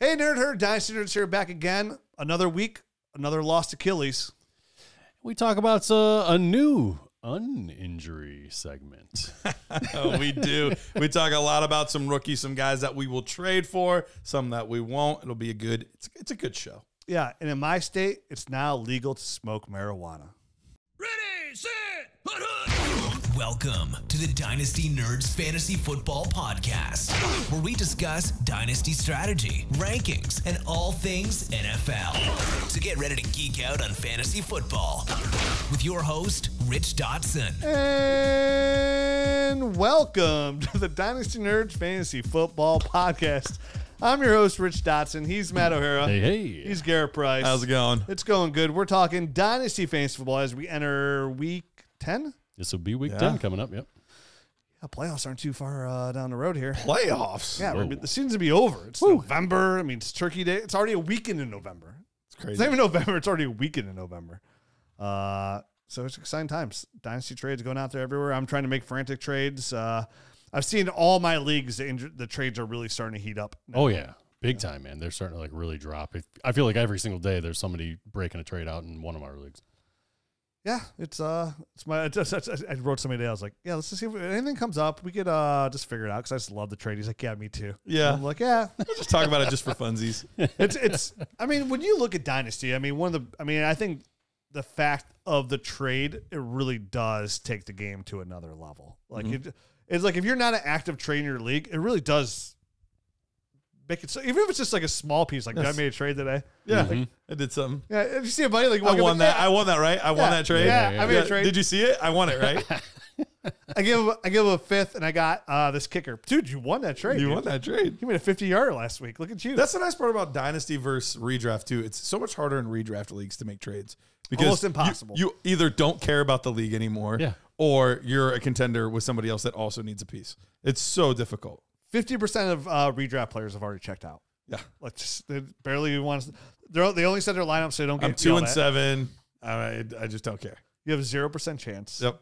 Hey, Nerd Herd, Dynasty Nerds here, back again. Another week, another lost Achilles. We talk about a new Uninjury segment. We do. We talk a lot about some rookies, some guys that we will trade for, some that we won't. It'll be it's a good show. Yeah, and in my state, it's now legal to smoke marijuana. Ready, set, hut, hut. Welcome to the Dynasty Nerds Fantasy Football Podcast, where we discuss dynasty strategy, rankings, and all things NFL. So get ready to geek out on fantasy football with your host, Rich Dotson. And welcome to the Dynasty Nerds Fantasy Football Podcast. I'm your host, Rich Dotson. He's Matt O'Hara. Hey. He's Garret Price. How's it going? It's going good. We're talking Dynasty Fantasy Football as we enter week 10. This will be week 10 coming up, yep. Yeah, playoffs aren't too far down the road here. Playoffs? Yeah, the season's going to be over. It's November. I mean, it's Turkey Day. It's already a weekend in November. It's crazy. It's not even November. It's already a weekend in November. So it's exciting times. Dynasty trades going out there everywhere. I'm trying to make frantic trades. I've seen all my leagues, the trades are really starting to heat up now. Oh, yeah. Big time, man. They're starting to like really drop. I feel like every single day there's somebody breaking a trade out in one of our leagues. Yeah, I wrote somebody today. I was like, yeah, let's just see if anything comes up. We could just figure it out because I just love the trade. He's like, yeah, me too. Yeah. I'm like, yeah. We'll just talk about it just for funsies. It's. I mean, when you look at Dynasty, I think the fact of the trade, it really does take the game to another level. Like it's like if you're not an active trader in your league, it really does make it so. Even if it's just like a small piece, like I made a trade today. Yeah, like, I did something. Yeah, if you see a buddy like I won that. I won that, right? I won that trade. Yeah, I made a trade. Did you see it? I won it, right? I give him a fifth, and I got this kicker. Dude, you won that trade. You won that trade. You made a 50-yarder last week. Look at you. That's the nice part about Dynasty versus redraft, too. It's so much harder in redraft leagues to make trades. Because almost impossible. You either don't care about the league anymore, or you're a contender with somebody else that also needs a piece. It's so difficult. 50% of redraft players have already checked out. Yeah, like they barely want. They only set their lineup so they don't get. I'm 2-7. I just don't care. You have a 0% chance. Yep.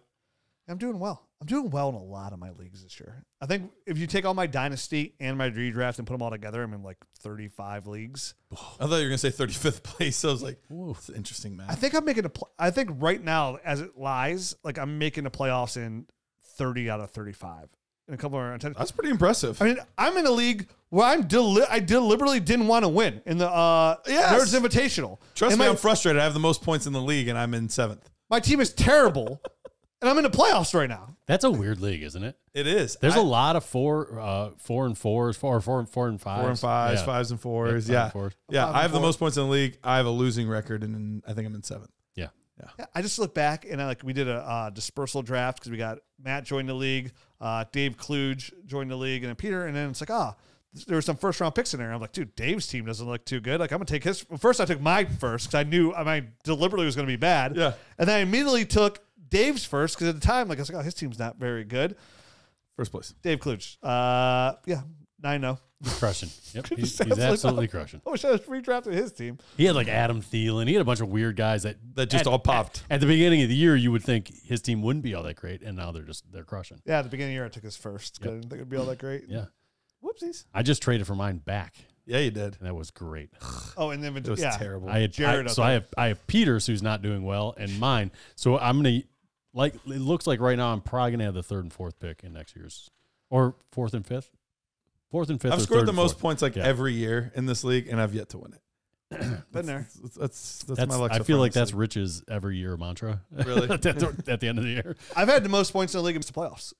I'm doing well. I'm doing well in a lot of my leagues this year. I think if you take all my dynasty and my redraft and put them all together, I'm in like 35 leagues. I thought you were gonna say 35th place. So I was like, it's interesting, man. I think I'm making I think right now, as it lies, like I'm making the playoffs in 30 out of 35. In a couple of That's pretty impressive. I mean, I'm in a league where I deliberately didn't want to win in the Nerds Invitational. Trust me, I'm frustrated. I have the most points in the league, and I'm in 7th. My team is terrible, and I'm in the playoffs right now. That's a weird league, isn't it? It is. There's a lot of 4 and 4s, 4 and 5s. 4 and 5s, 5s and 4s. Yeah. Yeah. I have the most points in the league. I have a losing record, and I think I'm in 7th. Yeah. I just look back and we did a dispersal draft because we got Matt joined the league, Dave Kluge joined the league, and then Peter. And then it's like, there were some first round picks in there. I'm like, dude, Dave's team doesn't look too good. Like, I'm gonna take his. First, I took my first because I knew I deliberately was gonna be bad. Yeah. And then I immediately took Dave's first because at the time, like I was like, his team's not very good. First place, Dave Kluge. 9-0. He's crushing. Yep, he's absolutely crushing. I wish I was redrafted his team. He had like Adam Thielen. He had a bunch of weird guys that just all popped. At the beginning of the year, you would think his team wouldn't be all that great, and now they're crushing. Yeah, at the beginning of the year, I took his first because I didn't think it'd be all that great. Yeah. Whoopsies. I just traded for mine back. Yeah, you did. And that was great. Oh, and then it was terrible. I have Peters, who's not doing well, and mine. So I'm gonna it looks like right now I'm probably gonna have the 3rd and 4th pick in next year's, or 4th and 5th. 4th and 5th. I've scored the most points every year in this league, and I've yet to win it. Been there. That's my luck. I feel like that's Rich's every year mantra. Really? at the end of the year. I've had the most points in the league in the playoffs.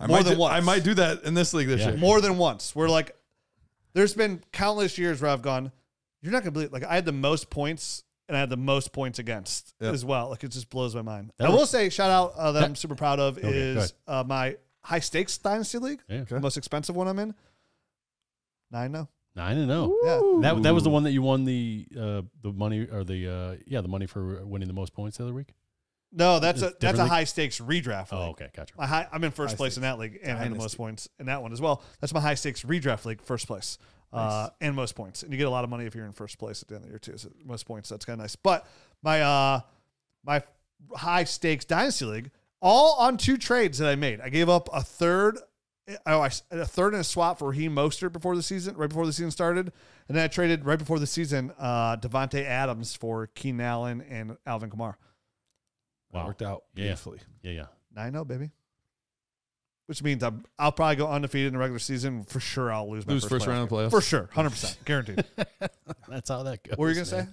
More than once. I might do that in this league this year. More than once. We're like, there's been countless years where I've gone, you're not going to believe, like I had the most points and I had the most points against as well. Like it just blows my mind. I will say, shout out that I'm super proud of is my high stakes dynasty league. Yeah. The most expensive one I'm in. 9-0. 9-0. Yeah. That was the one that you won the money or the money for winning the most points the other week. No, that's a high stakes redraft league. Oh, okay, gotcha. I'm in first place in that league and I had the most points in that one as well. That's my high stakes redraft league, first place, and most points. And you get a lot of money if you're in first place at the end of the year too. So most points, that's kind of nice. But my high stakes dynasty league, all on 2 trades that I made. I gave up a 3rd a third and a swap for Raheem Mostert right before the season started. And then I traded right before the season Devontae Adams for Keenan Allen and Alvin Kamara. Wow. Worked out beautifully. Yeah. 9-0, baby. Which means I'll probably go undefeated in the regular season. For sure, I'll lose my first round of the playoffs. For sure, 100%. Guaranteed. That's how that goes. What were you going to say?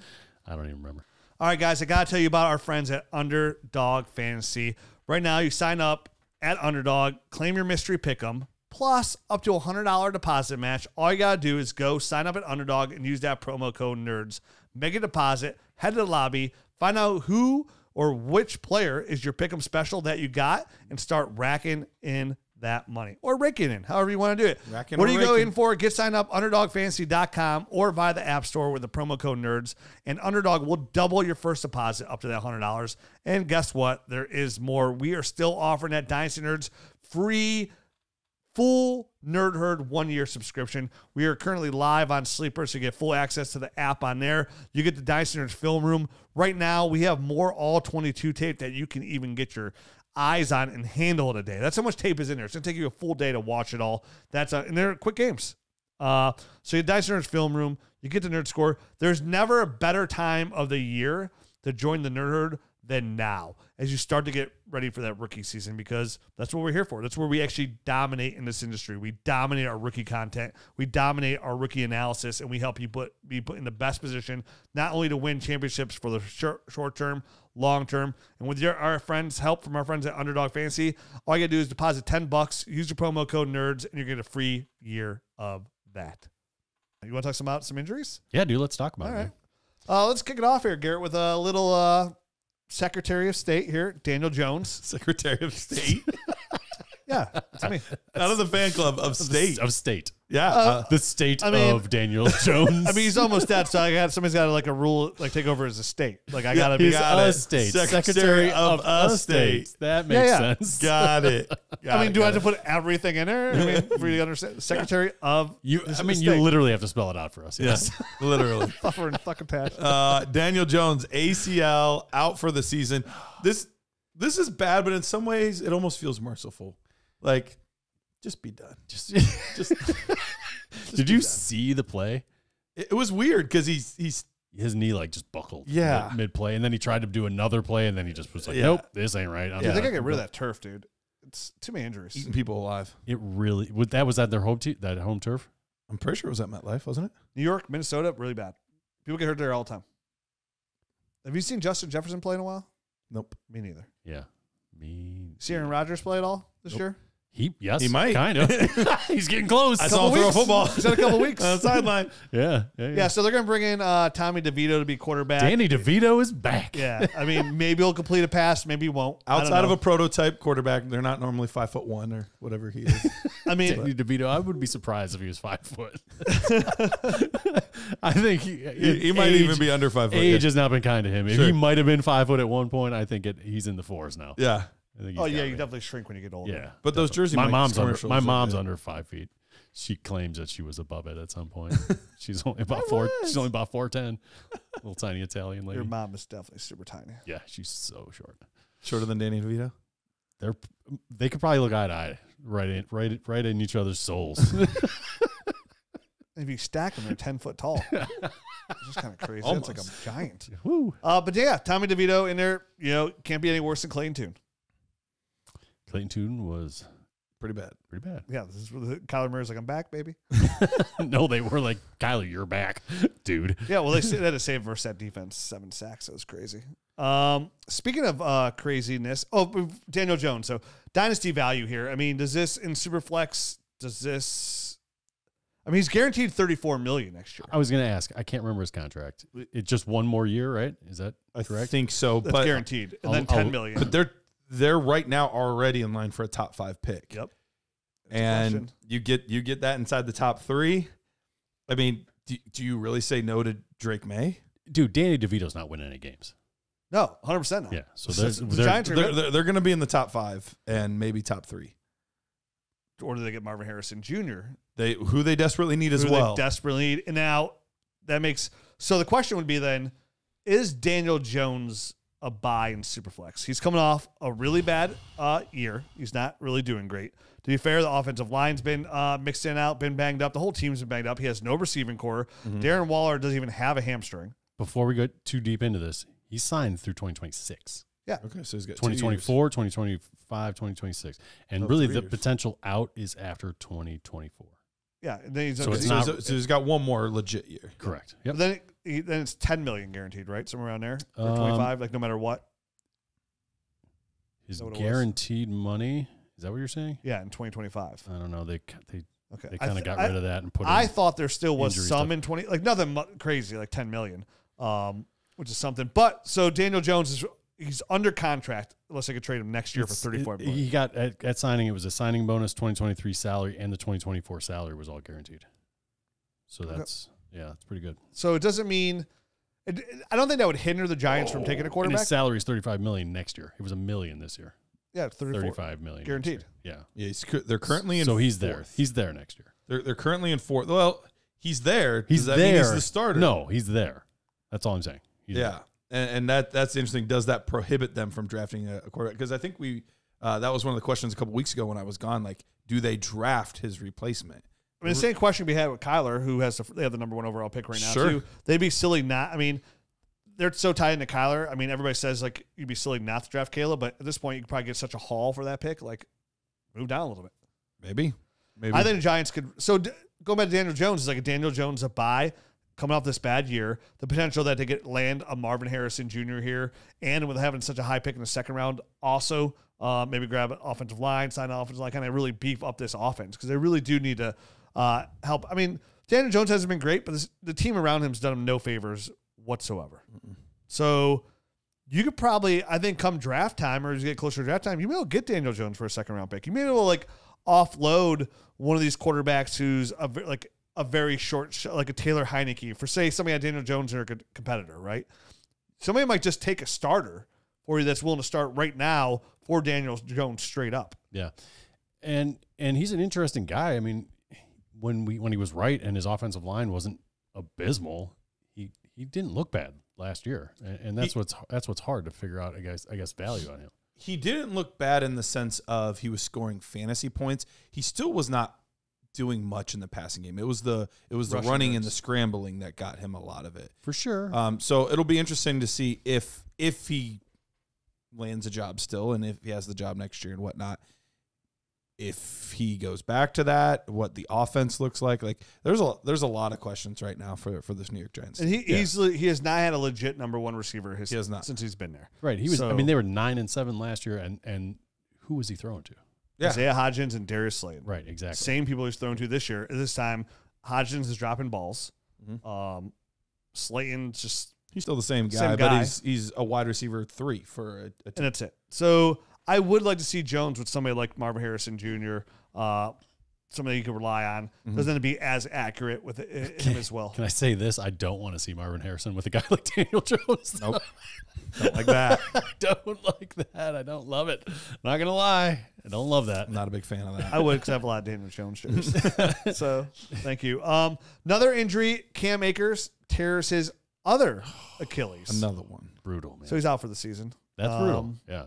I don't even remember. All right, guys, I got to tell you about our friends at Underdog Fantasy. Right now, you sign up at Underdog, claim your mystery pick'em, plus up to $100 deposit match. All you got to do is go sign up at Underdog and use that promo code NERDS. Make a deposit, head to the lobby, find out who or which player is your pick'em special that you got, and start racking in that money. Or raking in, however you want to do it. What do you go in for? Get signed up, UnderdogFantasy.com, or via the App Store with the promo code NERDS, and Underdog will double your first deposit up to that $100. And guess what? There is more. We are still offering that Dynasty Nerds free full Nerd Herd 1-year subscription. We are currently live on Sleeper, so you get full access to the app on there. You get the Dynasty Nerds film room. Right now, we have more all-22 tape that you can even get your eyes on and handle it a day. That's how much tape is in there. It's going to take you a full day to watch it all. And they're quick games. So you Dynasty Nerds film room. You get the Nerd Score. There's never a better time of the year to join the Nerd Herd than now, as you start to get ready for that rookie season, because that's what we're here for. That's where we actually dominate in this industry. We dominate our rookie content. We dominate our rookie analysis, and we help you be put in the best position, not only to win championships for the short term, long term. And with our friends, help from our friends at Underdog Fantasy, all you got to do is deposit $10, use your promo code NERDS, and you're going to get a free year of that. You want to talk about some injuries? Yeah, dude, let's talk about all it. Right. Let's kick it off here, Garrett, with a little Secretary of State here, Daniel Jones. Secretary of State? Yeah, it's me. Out of the fan club of State. Of State. Yeah. The state of Daniel Jones. I mean, he's almost dead, so somebody's got to like a rule, like take over his estate. Like I got to be He's a state. Secretary of a state. That makes sense. Got it. I mean, do I have to put everything in there? I mean, for you to understand, Secretary of you. I mean, you literally have to spell it out for us. Yes, literally. Buffer and fucking patch. Daniel Jones, ACL, out for the season. This is bad, but in some ways, it almost feels merciful. Like, just be done. Just Did you see the play? It was weird because his knee like just buckled. Mid play, and then he tried to do another play, and then he just was like, "Nope, this ain't right." I think I get rid of that turf, dude. It's too many injuries. Eating people alive. It really. Was at their home turf. I'm pretty sure it was at MetLife, wasn't it? New York, Minnesota, really bad. People get hurt there all the time. Have you seen Justin Jefferson play in a while? Nope. Me neither. Yeah. Me. See Aaron Rodgers play at all this year? He might. Kind of. He's getting close. I saw him throw a football. He's had a couple weeks on the sideline. Yeah, so they're going to bring in Tommy DeVito to be quarterback. Danny DeVito is back. Yeah, I mean, maybe he'll complete a pass, maybe he won't. Outside of a prototype quarterback, they're not normally 5'1" or whatever he is. I mean, Danny DeVito, I would be surprised if he was 5 foot. I think he might even be under 5 foot. Age has not been kind to him. If he might have been 5 foot at one point, I think he's in the 4s now. Yeah. You definitely shrink when you get older. Yeah, but those jersey. My mom's under 5 feet. She claims that she was above it at some point. She's only about 4. She's only about 4'10". Little tiny Italian lady. Your mom is definitely super tiny. Yeah, she's so short. Shorter than Danny DeVito. They could probably look eye to eye, right in each other's souls. If you stack them, they're 10 foot tall. It's just kind of crazy. Almost. It's like a giant. Woo. But yeah, Tommy DeVito in there. Can't be any worse than Clayton Tune. Clayton Tune was pretty bad. Yeah, this is where Kyler Murray's like, I'm back, baby. No, they were like, Kyler, you're back, dude. Yeah, well, they had to save versus that defense, 7 sacks. That was crazy. Speaking of craziness, Daniel Jones. So dynasty value here. I mean, does this in Superflex? I mean, he's guaranteed $34 million next year. I was going to ask. I can't remember his contract. It's just one more year, right? Is that correct? I think so. That's guaranteed, and then $10 million. But they're right now already in line for a top 5 pick. Yep. And you get that inside the top 3. I mean, do you really say no to Drake May? Dude, Danny DeVito's not winning any games. No, 100% not. Yeah. So the Giants they're going to be in the top 5 and maybe top 3. Or do they get Marvin Harrison Jr.? Who they desperately need as well. They desperately need. And now that makes so the question would be then, is Daniel Jones a buy in Superflex. He's coming off a really bad year. He's not really doing great. To be fair, the offensive line's been mixed in and out, been banged up. The whole team's been banged up. He has no receiving core. Darren Waller doesn't even have a hamstring. Before we go too deep into this, he's signed through 2026. Yeah. Okay, so he's got 2024, 2025, 2026. And really the potential out is after 2024. Yeah. And then so he's got one more legit year. Correct. Yep. Then it's $10 million guaranteed, right? Somewhere around there. Or 25, like no matter what. His guaranteed money. Is that what you're saying? Yeah, in 2025. I don't know. They Okay. kind of got rid of that and put. I thought there still was some in 20, like nothing crazy, like 10 million, which is something. But so Daniel Jones he's under contract unless they could trade him next year for $34 million. He got at signing. It was a signing bonus, 2023 salary, and the 2024 salary was all guaranteed. So that's that's pretty good. So it doesn't mean. I don't think that would hinder the Giants from taking a quarterback. And his salary is $35 million next year. It was $1 million this year. Yeah, $35 million guaranteed. Yeah. They're currently in. So he's fourth. there. He's there next year. They're currently in fourth. Well, he's there. He's Does that there. mean he's the starter? No, he's there. That's all I'm saying. He's yeah, and that's interesting. Does that prohibit them from drafting a quarterback? Because I think that was one of the questions a couple weeks ago when I was gone. Like, do they draft his replacement? I mean, the same question we had with Kyler, who they have the number 1 overall pick right now too. They'd be silly not. I mean. They're so tied into Kyler. I mean, everybody says, like, you'd be silly not to draft Caleb, but at this point, you could probably get such a haul for that pick. Like, move down a little bit. Maybe. I think the Giants could. So, going back to Daniel Jones, is like a Daniel Jones a buy coming off this bad year. The potential that they land a Marvin Harrison Jr. here, and with having such a high pick in the second round, also maybe grab an offensive line, sign an offensive line, kind of really beef up this offense because they really do need to help. I mean, Daniel Jones hasn't been great, but the team around him has done him no favors whatsoever. So you could probably, I think, come draft time or as you get closer to draft time, you may well get Daniel Jones for a second round pick. You may well like offload one of these quarterbacks who's a very short, like a Taylor Heineke for say somebody had Daniel Jones or a competitor, right? Somebody might just take a starter for you that's willing to start right now for Daniel Jones straight up. Yeah, and he's an interesting guy. I mean, when he was right and his offensive line wasn't abysmal, he didn't look bad last year, and that's what's hard to figure out. I guess value on him. He didn't look bad in the sense of he was scoring fantasy points. He still was not doing much in the passing game. It was the running and the scrambling that got him a lot of it for sure. So it'll be interesting to see if he lands a job still and if he has the job next year and whatnot. If he goes back to that, what the offense looks like. Like there's a lot of questions right now for this New York Giants. And he has not had a legit number 1 receiver. He has not since he's been there. Right. He was. I mean, they were 9-7 last year, and who was he throwing to? Yeah. Isaiah Hodgins and Darius Slayton. Right. Exactly. Same people he's thrown to this year. This time, Hodgins is dropping balls. Slayton's just he's still the same guy, but he's a wide receiver 3 for a team. And that's it. So I would like to see Jones with somebody like Marvin Harrison Jr., somebody you can rely on. Doesn't be as accurate with him as well. Can I say this? I don't want to see Marvin Harrison with a guy like Daniel Jones. Nope. Don't like that. I don't like that. I don't love it. Not going to lie. I don't love that. I'm not a big fan of that. I would because I have a lot of Daniel Jones shirts. So thank you. Another injury, Cam Akers tears his other Achilles. Another one. Brutal, man. So he's out for the season. That's brutal. Yeah.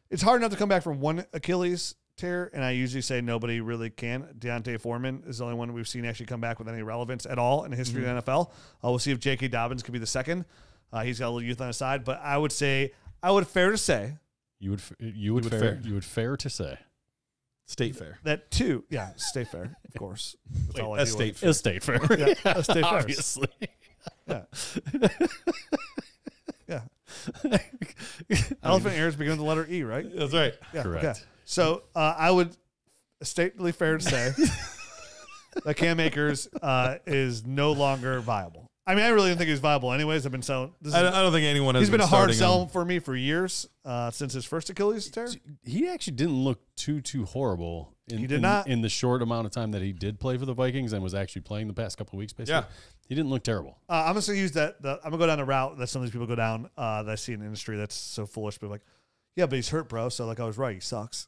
It's hard enough to come back from one Achilles tear, and I usually say nobody really can. Deontay Foreman is the only one we've seen actually come back with any relevance at all in the history of the NFL. We'll see if J.K. Dobbins could be the second. He's got a little youth on his side, but I would fair to say. You would fair to say. State fair. That too. Yeah, state fair, of course. That's state fair. State fair. Yeah, state fair. Obviously. Yeah. Yeah. Elephant ears begin with the letter E, right? That's right. Yeah. Correct. Okay. So I would stately fair to say that Cam Akers is no longer viable. I mean, I really didn't think he was viable anyways. I've been selling. I don't think anyone has. He's been a hard sell for me for years since his first Achilles tear. He actually didn't look too not in the short amount of time that he did play for the Vikings and was actually playing the past couple of weeks. Basically, he didn't look terrible. I'm just gonna use that. I'm gonna go down the route that some of these people go down. That I see in the industry that's so foolish. But like, yeah, but he's hurt, bro. So like, I was right. He sucks.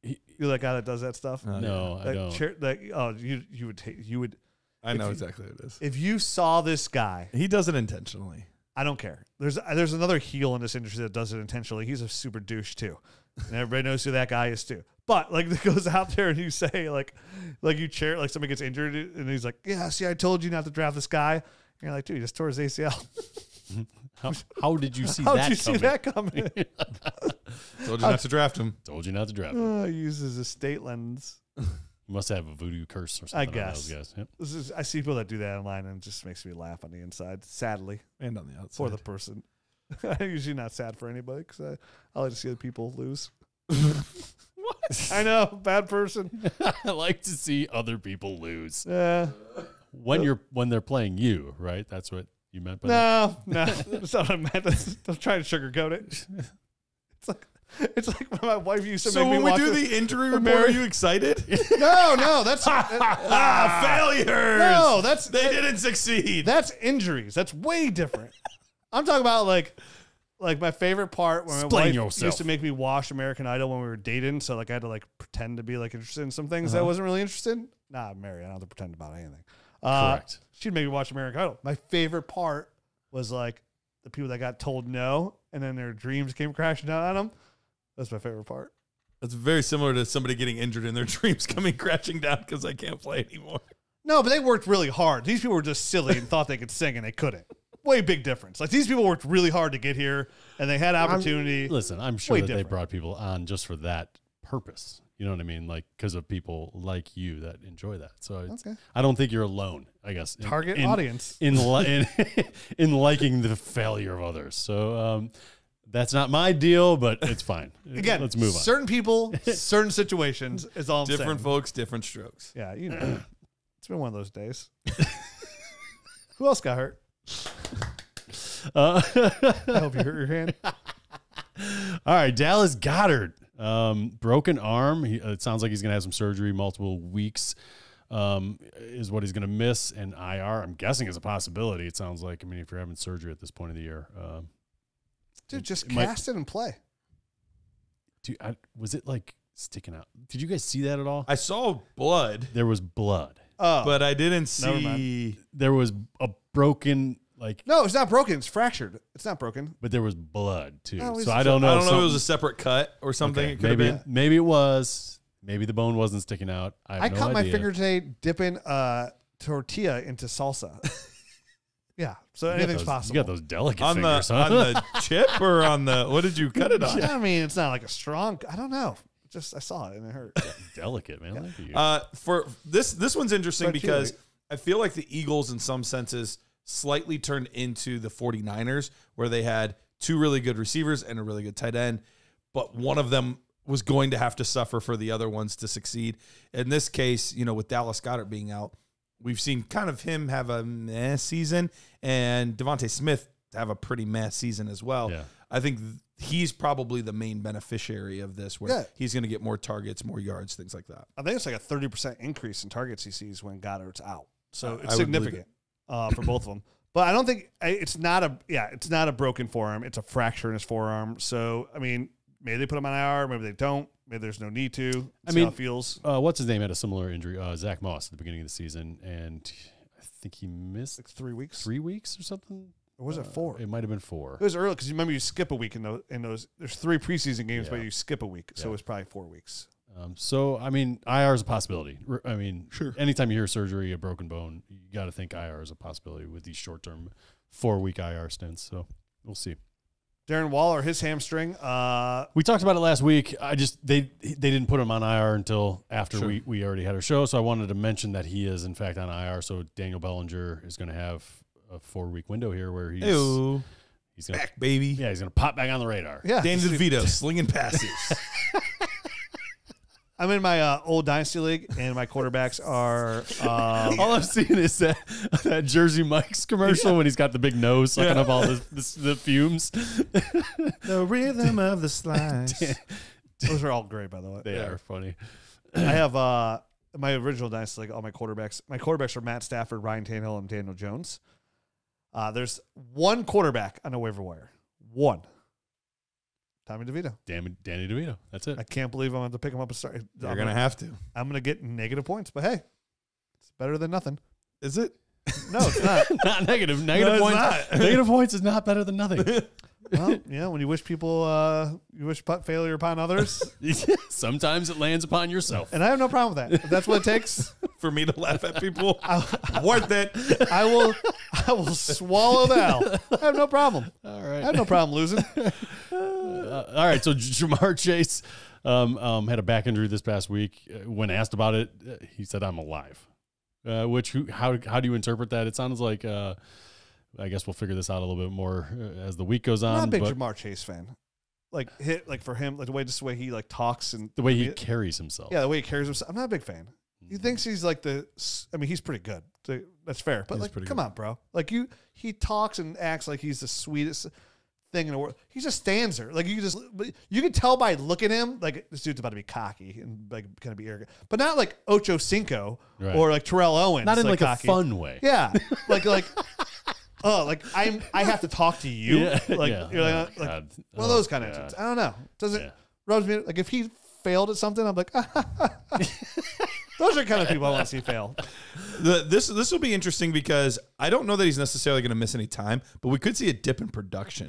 You're that guy that does that stuff. No, I don't. You would. I know exactly what it is. If you saw this guy, he does it intentionally. I don't care. There's another heel in this industry that does it intentionally. He's a super douche too, and everybody knows who that guy is too. But like, that goes out there and you say like you chair, like somebody gets injured and he's like, yeah, see, I told you not to draft this guy. And you're like, dude, he just tore his ACL. How did you see How'd that you coming? see that coming? Told you not to draft him. Told you not to draft him. He uses a state lens. You must have a voodoo curse or something. I guess. On those guys. Yep. I see people that do that online and it just makes me laugh on the inside, sadly, And on the outside. for the person. I'm usually not sad for anybody because I like to see the people lose. What? I know, bad person. I like to see other people lose. Yeah. When they're playing you, right? That's what you meant by that? No, that's not what I meant. I'm trying to sugarcoat it. It's like when my wife used to So make me when we watch do it. the injury report, are you excited? No, that's Failures. No, they didn't succeed. That's injuries. That's way different. I'm talking about like my favorite part when my Explain wife yourself. used to make me watch American Idol when we were dating. So like I had to like pretend to be like interested in some things that I wasn't really interested in. Nah, I'm married. I don't have to pretend about anything. Correct. She'd make me watch American Idol. My favorite part was like the people that got told no and then their dreams came crashing down on them. That's my favorite part. That's very similar to somebody getting injured and their dreams coming crashing down because I can't play anymore. No, but they worked really hard. These people were just silly and thought they could sing and they couldn't. Way big difference. Like these people worked really hard to get here and they had opportunity. Listen, I'm sure Way that they different. brought people on just for that purpose. You know what I mean? Like because of people like you that enjoy that. So Okay. I don't think you're alone, I guess. Target audience. in liking the failure of others. So that's not my deal, but it's fine. Again, let's move on. Certain people, certain situations is all I'm saying. Different folks, different strokes. Yeah, you know. It's been one of those days. Who else got hurt? I hope you hurt your hand. All right, Dallas Goedert, broken arm. It sounds like he's going to have some surgery, multiple weeks is what he's going to miss. And IR, I'm guessing, is a possibility. It sounds like, I mean, if you're having surgery at this point of the year. Dude, just cast it and play. Dude, was it like sticking out? Did you guys see that at all? I saw blood, There was blood. Oh. but I didn't Never see. There was a broken, like, No, it's not broken. It's fractured. It's not broken. but there was blood too. Oh, So I don't know. I don't know if it was a separate cut or something. Okay, It could have been. maybe it was. Maybe the bone wasn't sticking out. I have I no cut my idea. finger today dipping tortilla into salsa. Yeah, so You got anything's those- possible. You got those delicate On fingers, the huh? on the chip or on the what did you cut it on? I mean, it's not like a strong. I don't know. Just I saw it and it hurt. Delicate, man. Look at you. For this one's interesting But because you- I feel like the Eagles in some senses slightly turned into the 49ers where they had two really good receivers and a really good tight end, but one of them was going to have to suffer for the other ones to succeed. In this case, you know, with Dallas Goedert being out, we've seen kind of him have a meh season and Devontae Smith have a pretty meh season as well. Yeah. I think he's probably the main beneficiary of this where Yeah. he's going to get more targets, more yards, things like that. I think it's like a 30% increase in targets he sees when Goddard's out. So it's I would believe significant for both of them. But I don't think it's not a broken forearm. It's a fracture in his forearm. So, I mean, maybe they put him on IR, maybe they don't. Maybe there's no need to. See how it feels. What's his name had a similar injury? Zach Moss at the beginning of the season, and I think he missed Like 3 weeks. 3 weeks or something. Or was it 4? It might have been 4. It was early because you remember you skip a week in those. There's 3 preseason games, but Yeah. you skip a week, so Yeah. it was probably 4 weeks. So, I mean, IR is a possibility. I mean, Sure. anytime you hear surgery, a broken bone, you got to think IR is a possibility with these short-term 4-week IR stints. So we'll see. Darren Waller, his hamstring. We talked about it last week. They didn't put him on IR until after Sure. we already had our show. So I wanted to mention that he is in fact on IR. So Daniel Bellinger is going to have a 4-week window here where he's Ew. he's going Back, baby. yeah, he's going to pop back on the radar. Yeah, Dan DeVito slinging passes. I'm in my old Dynasty League, and my quarterbacks are. All I've seen is that Jersey Mike's commercial when he's got the big nose sucking up all the fumes. The rhythm of the slice. Those are all great, by the way. They are funny. I have my original Dynasty League, all my quarterbacks. My quarterbacks are Matt Stafford, Ryan Tannehill, and Daniel Jones. There's one quarterback on the waiver wire. One. Tommy DeVito. Danny DeVito. That's it. I can't believe I'm going to pick him up and start. You're going to have to. I'm going to get negative points, but hey, it's better than nothing. Is it? No, it's not. Not negative. Negative it's points. not. Negative points is not better than nothing. Well, yeah, when you wish people, you wish failure upon others. Sometimes it lands upon yourself. And I have no problem with that. If that's what it takes For me to laugh at people, worth it. I will swallow the L. I have no problem. All right. I have no problem losing. All right. So Jamar Chase had a back injury this past week. When asked about it, he said, "I'm alive." How do you interpret that? It sounds like I guess we'll figure this out a little bit more as the week goes on. I'm not a big Jamar Chase fan. For him, like the way he like talks and the way he carries himself. Yeah, the way he carries himself. I'm not a big fan. He thinks he's like he's pretty good. That's fair. But come on, bro. He talks and acts like he's the sweetest thing in the world. He just stands there. Like you can tell by looking at him, like this dude's about to be cocky and like kind of be arrogant. But not like Ocho Cinco or like Terrell Owens. Not in like cocky. a fun way. Yeah. I have to talk to you. Yeah. You're like one of those kind of attitudes. I don't know. Doesn't rubs me like if he failed at something, I'm like those are the kind of people I want to see fail. This will be interesting because I don't know that he's necessarily going to miss any time, but we could see a dip in production.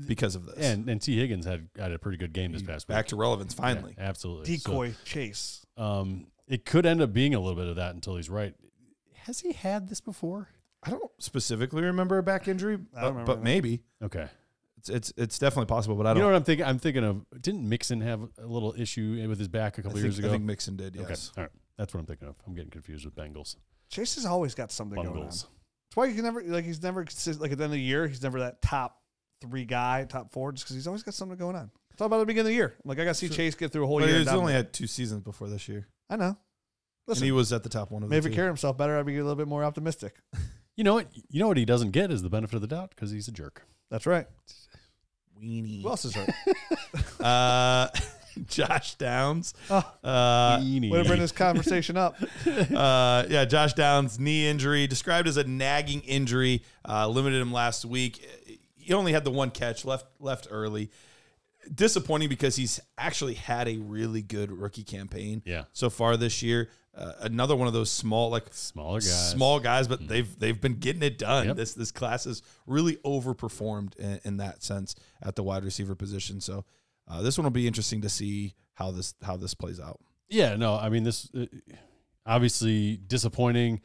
Because of this. And T. Higgins had a pretty good game this past week. Back to relevance finally. Yeah, absolutely. Decoy Chase. It could end up being a little bit of that until he's right. Has he had this before? I don't specifically remember a back injury, but maybe. Okay. It's definitely possible, but I don't. You know what I'm thinking? I'm thinking of, didn't Mixon have a little issue with his back a couple years ago? I think Mixon did, yes. Okay. All right. That's what I'm thinking of. I'm getting confused with Bengals. Chase has always got something going on. Bungles. That's why he's never consistent. Like at the end of the year, he's never that top 3 guy, top 4, just because he's always got something going on. Talk about the beginning of the year. Like I got to see Chase get through a whole year. He's only had 2 seasons before this year. I know. Listen, and he was at the top one of the maybe if two. he carried himself better, I'd be a little bit more optimistic. You know what? You know what he doesn't get is the benefit of the doubt because he's a jerk. That's right. Weenie. Who else is hurt? Josh Downs. Way to bring this conversation up. Josh Downs, knee injury, described as a nagging injury, limited him last week. He only had the 1 catch, left early. Disappointing because he's actually had a really good rookie campaign so far this year. Another one of those smaller guys, but they've been getting it done. Yep. This class has really overperformed in that sense at the wide receiver position. So this one will be interesting to see how this plays out. Yeah, no, I mean this obviously disappointing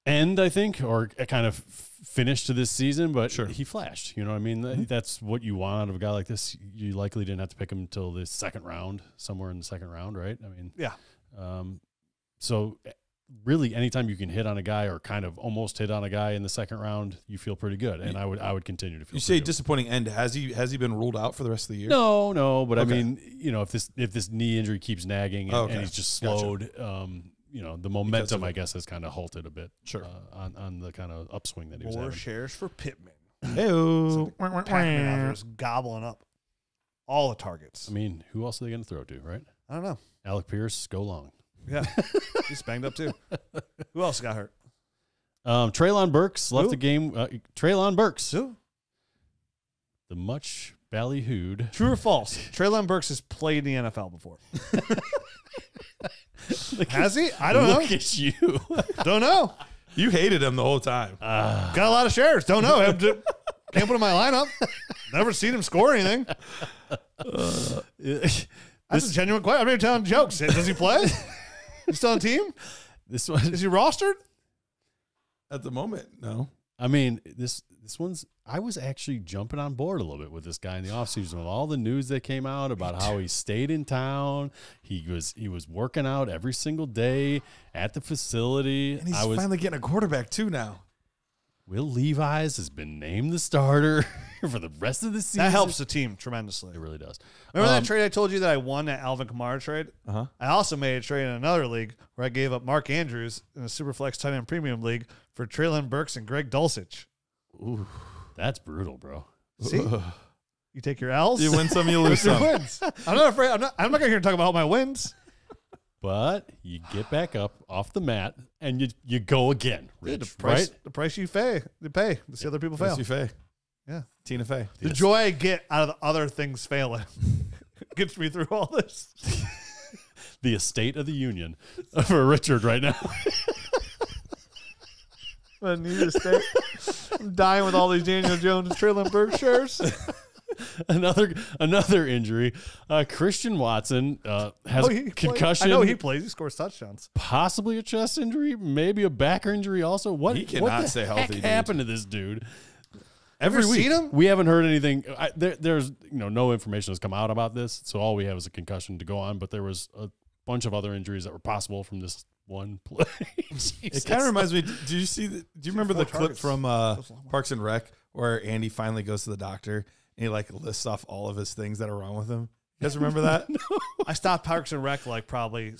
end, I think, or a kind of finish to this season, but he flashed. You know what I mean? That's what you want out of a guy like this. You likely didn't have to pick him until the second round, somewhere in the second round, right? I mean, so really anytime you can hit on a guy or kind of almost hit on a guy in the second round, you feel pretty good. And I would continue to feel You say disappointing end. Has he been ruled out for the rest of the year? No, but okay. I mean, if this knee injury keeps nagging and he's just slowed, the momentum, I guess, has kind of halted a bit. Sure. On the kind of upswing that he was having. More shares for Pittman. Hey-o. Pac-Man out there is gobbling up all the targets. I mean, who else are they going to throw to, right? I don't know. Alec Pierce, go long. Yeah. He's banged up too. Who else got hurt? Treylon Burks left the game. Treylon Burks. Who? The much ballyhooed. True or false? Treylon Burks has played in the NFL before. Has he? I don't know. Look at you. Don't know. You hated him the whole time. Got a lot of shares. Don't know. Can't put him in my lineup. Never seen him score anything. That's a genuine question. I'm not even telling jokes. Does he play? He's still on the team? This one is he rostered? At the moment, no. I mean, this one's. I was actually jumping on board a little bit with this guy in the offseason with all the news that came out about how he stayed in town. He was working out every single day at the facility. And he's finally getting a quarterback too now. Will Levis has been named the starter for the rest of the season. That helps the team tremendously. It really does. Remember that trade I told you that I won, that Alvin Kamara trade? Uh-huh. I also made a trade in another league where I gave up Mark Andrews in a Superflex tight end premium league for Treylon Burks and Greg Dulcich. Ooh, that's brutal, bro. See? You take your L's. You win some, you lose some. Wins. I'm not afraid. I'm not going to hear talk about all my wins. But you get back up off the mat and you go again, Rich, right? The price you pay. To see other people fail. You Fey. Yeah. Tina Fey. The joy I get out of the other things failing gets me through all this. The estate of the union for Richard right now. I need to stay. I'm dying with all these Daniel Jones and Traylon Burke shares. Another injury. Christian Watson has a concussion. I know he plays. He scores touchdowns. Possibly a chest injury, maybe a back injury also. He cannot stay healthy. What happened to this dude? Every week, seen him? We haven't heard anything. There's no information has come out about this, so all we have is a concussion to go on. But there was a bunch of other injuries that were possible from this one play. It kind of reminds me. Do you remember the clip from Parks and Rec where Andy finally goes to the doctor and he like lists off all of his things that are wrong with him? You guys remember that? No. I stopped Parks and Rec like probably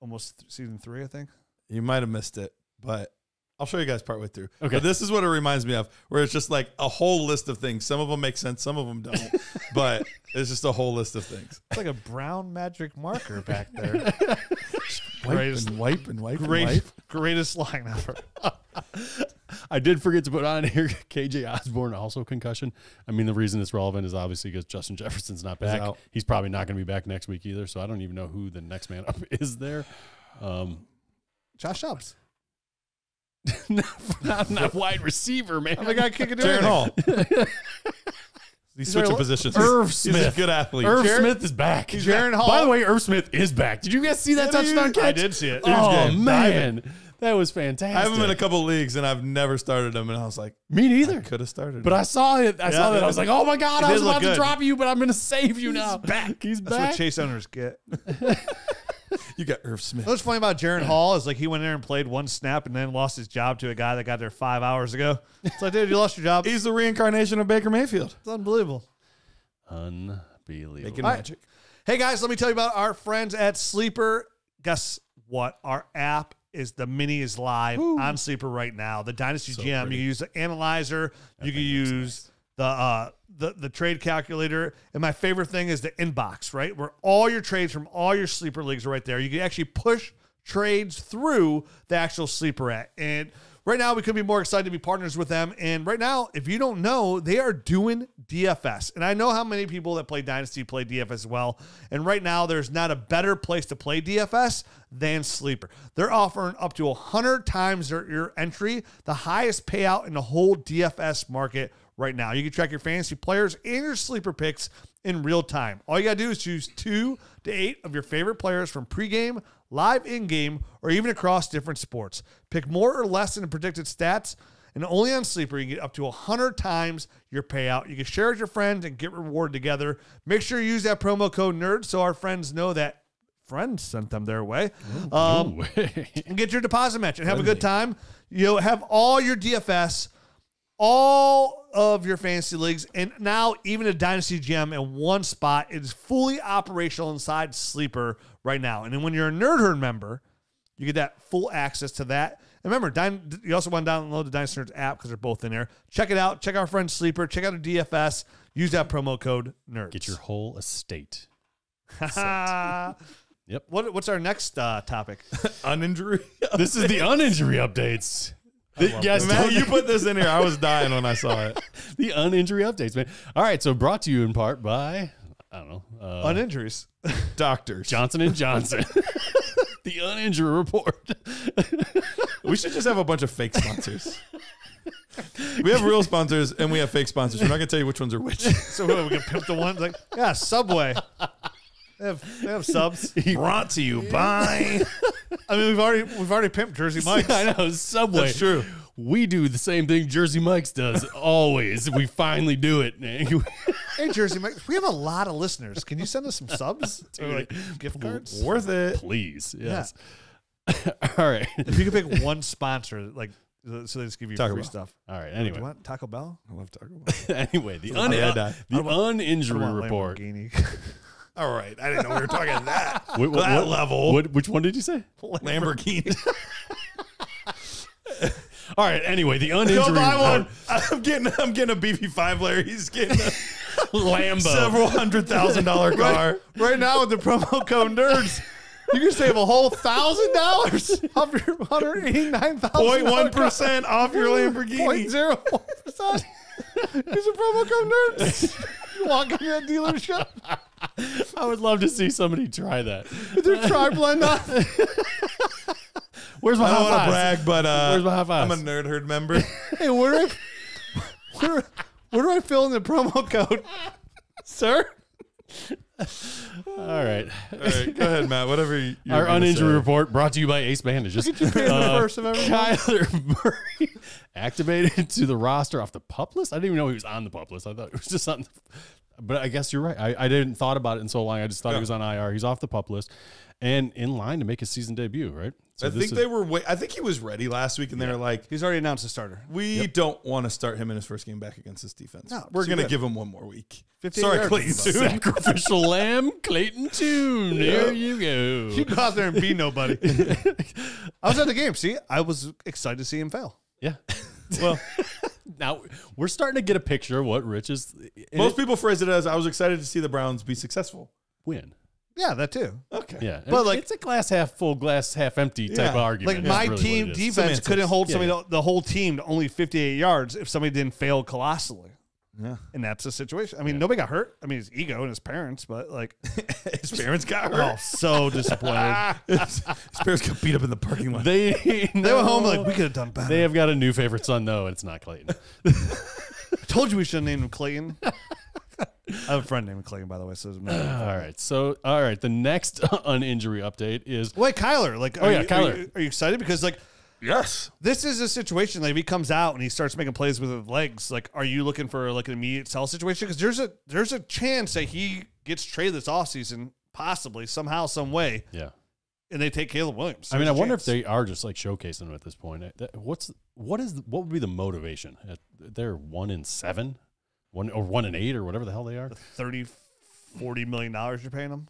almost season 3, I think. You might have missed it, but I'll show you guys partway through. Okay. But this is what it reminds me of, where it's just like a whole list of things. Some of them make sense, some of them don't. But it's just a whole list of things. It's like a brown magic marker back there. Greatest line ever. I did forget to put on here KJ Osborne, also concussion. I mean, the reason it's relevant is obviously because Justin Jefferson's not back. He's probably not going to be back next week either, so I don't even know who the next man up is there. Josh Dobbs. not wide receiver, man. I'm the guy kicking it. Jaron Hall. He's switching positions. Irv Smith. He's a good athlete. Irv Smith is back. Jaron Hall. By the way, Irv Smith is back. Did you guys see that touchdown catch? I did see it. Oh, man. That was fantastic. I have him in a couple of leagues, and I've never started him, and I was like, me neither. Could have started. But I saw it. I saw that. I was like, oh, my God. I was about to drop you, but I'm going to save you now. He's back. That's what Chase owners get. You got Irv Smith. What's funny about Jaron Hall is like he went in there and played one snap and then lost his job to a guy that got there 5 hours ago. It's like, dude, you lost your job. He's the reincarnation of Baker Mayfield. It's unbelievable. Unbelievable. Making magic. Hey, guys, let me tell you about our friends at Sleeper. Guess what? Our app is the mini is live on Sleeper right now. The Dynasty GM. Pretty. You can use the analyzer. You can use the trade calculator. And my favorite thing is the inbox, right? Where all your trades from all your Sleeper leagues are right there. You can actually push trades through the actual Sleeper app. And right now, we couldn't be more excited to be partners with them. And right now, if you don't know, they are doing DFS. And I know how many people that play Dynasty play DFS as well. And right now, there's not a better place to play DFS than Sleeper. They're offering up to 100 times your entry, the highest payout in the whole DFS market right now. You can track your fantasy players and your sleeper picks in real time. All you got to do is choose 2 to 8 of your favorite players from pregame, live in-game, or even across different sports. Pick more or less than the predicted stats, and only on Sleeper you can get up to 100 times your payout. You can share with your friends and get rewarded together. Make sure you use that promo code NERD so our friends know that friends sent them their way. And get your deposit match and have a good time. You have all your DFS, all of your fantasy leagues, and now even a Dynasty GM in one spot. It is fully operational inside Sleeper right now. And then when you're a Nerd Herd member, you get that full access to that. And remember, you also want to download the Dynasty Nerds app because they're both in there. Check it out. Check our friend Sleeper. Check out the DFS. Use that promo code NERDS. Get your whole estate. Yep. What's our next topic? Uninjury. This is the uninjury updates. Yes, Matt, you put this in here. I was dying when I saw it. The uninjury updates, man. All right, so brought to you in part by, I don't know. Uninjuries. Doctors. Johnson & Johnson. The uninjury report. We should just have a bunch of fake sponsors. We have real sponsors and we have fake sponsors. We're not going to tell you which ones are which. So we can pimp the ones like, yeah, Subway. They have subs. Brought to you by. I mean, we've already pimped Jersey Mike's. I know, Subway. That's true. We do the same thing Jersey Mike's does always. We finally do it. Hey, Jersey Mike's, we have a lot of listeners. Can you send us some subs or like gift cards? Worth it, please. Yes. Yeah. All right. If you could pick one sponsor, like, so they just give you Taco free Bell. stuff. All right. Anyway, you want Taco Bell? I love Taco Bell. Anyway, the uninjury report. All right, I didn't know we were talking that what level. Which one did you say? Lamborghini. All right. Anyway, the uninjury Go buy report. one. I'm getting a BB5 Larry. He's getting a Lambo, several $100,000 car. Right now with the promo code NERDS, you can save a whole $1,000 off your $189,000. 0.1% off your Lamborghini. 0.01%. Use a promo code NERDS. You walk into that dealership. I would love to see somebody try that. With their tri-blend on. Where's my I don't high want to fives? brag, but Where's my high I'm fives? a Nerd Herd member. Hey, where do I fill in the promo code, sir? All right. All right, go ahead, Matt. Whatever you Our uninjury report brought to you by Ace Bandages. First of everyone. Kyler Murray activated to the roster off the PUP list. I didn't even know he was on the PUP list. I thought it was just on. But I guess you're right. I didn't thought about it in so long. I just thought he was on IR. He's off the PUP list and in line to make his season debut, right? So I think he was ready last week, and they were like, He's already announced a starter. we don't want to start him in his first game back against this defense. No, We're too going to good. give him one more week. 58 Sorry, yards. Clayton Tune. Sacrificial lamb, Clayton Tune. There you go. You go out there and be nobody. I was at the game. See, I was excited to see him fail. Yeah. Well, now we're starting to get a picture of what Rich is. Most people phrase it as, I was excited to see the Browns be successful. win. Yeah, that too. Okay. Yeah, But, like- it's a glass half full, glass half empty type of argument. Like That's my really team what it is. defense Semantics. couldn't hold Yeah, somebody the whole team to only 58 yards if somebody didn't fail colossally. Yeah. And that's the situation. I mean, nobody got hurt. I mean, his ego and his parents, but like, His parents got oh, hurt. so disappointed. His parents got beat up in the parking lot. They They went home like, we could have done better. They have got a new favorite son, though, and it's not Clayton. I told you we should have named him Clayton. I have a friend named Clayton, by the way. So All right. The next uninjury update is wait, Kyler. Like, Kyler. Are you excited? Because like, Yes. this is a situation like if he comes out and he starts making plays with his legs, like are you looking for like an immediate sell situation? Because there's a chance that he gets traded this offseason, possibly somehow, some way, yeah. and they take Caleb Williams. I mean, I There's a wonder if chance. they are just like showcasing him at this point. What would be the motivation? They're 1-7, 1-8, or whatever the hell they are. $30, $40 million you're paying him.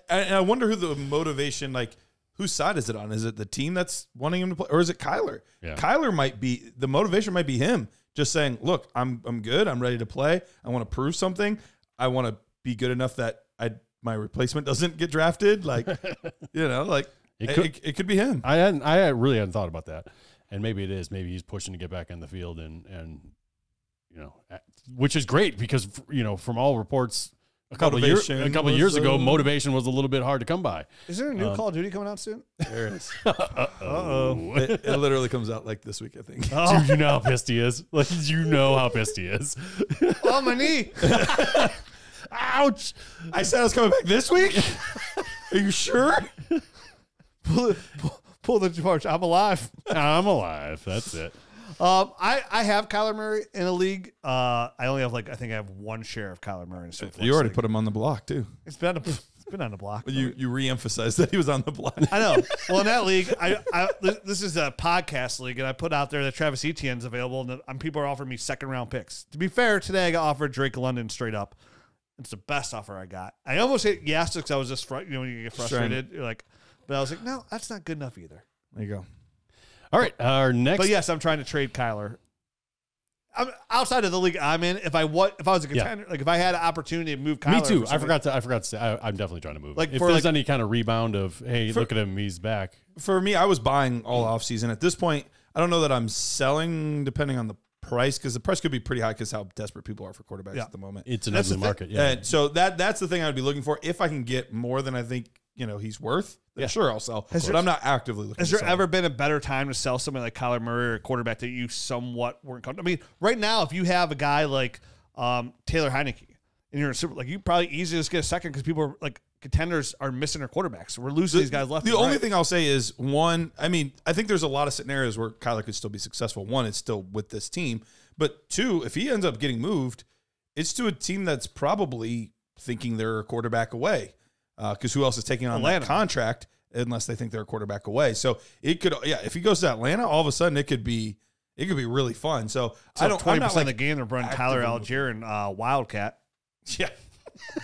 I wonder who the motivation, like, whose side is it on? Is it the team that's wanting him to play, or is it Kyler? Yeah. Kyler might be, the motivation might be him just saying, look, I'm good. I'm ready to play. I want to prove something. I want to be good enough that my replacement doesn't get drafted. Like, like it could be him. I really hadn't thought about that, and maybe it is. Maybe he's pushing to get back on the field, and which is great because from all reports. A couple of years ago, motivation was a little bit hard to come by. Is there a new Call of Duty coming out soon? There it is. Uh-oh. It literally comes out like this week, I think. Dude, you know how pissed he is. Like, you know how pissed he is. Oh, my knee. Ouch. I said I was coming back this week. Are you sure? Pull the charge. I'm alive. I'm alive. That's it. I have Kyler Murray in a league. I only have I think I have one share of Kyler Murray. In a You already league. put him on the block, too. It's been on the block. But you re-emphasized that he was on the block. I know. Well, in that league, this is a podcast league, and I put out there that Travis Etienne's available, and people are offering me second-round picks. To be fair, today I got offered Drake London straight up. It's the best offer I got. I almost hit yes because I was just when you get frustrated, you're like, but I was like, no, that's not good enough either. There you go. All right. Our next. But yes, I'm trying to trade Kyler. I'm outside of the league I'm in. If I was a contender, like if I had an opportunity to move Kyler, Me too. I forgot to say. I'm definitely trying to move. Like, if for, there's any kind of rebound of, hey, look at him, he's back. For me, I was buying all offseason. At this point, I don't know that I'm selling depending on the price because the price could be pretty high because how desperate people are for quarterbacks at the moment. It's an That's ugly the thing. market. Yeah. And so that's the thing I would be looking for. If I can get more than I think he's worth, then sure I'll sell. But I'm not actively looking. Has to there sell. ever been a better time to sell somebody like Kyler Murray or a quarterback that you somewhat weren't comfortable? I mean, right now, if you have a guy like Taylor Heineke and you're a super, you probably easily just get a second because people are contenders are missing their quarterbacks. We're losing these guys left. The only thing I'll say is one. I mean, I think there's a lot of scenarios where Kyler could still be successful. One, it's still with this team, but two, if he ends up getting moved, it's to a team that's probably thinking they're a quarterback away. Because who else is taking on that contract unless they think they're a quarterback away? So it could, if he goes to Atlanta, all of a sudden it could be really fun. So I don't 20% of the game they're running Tyler Algier and Wildcat. Yeah.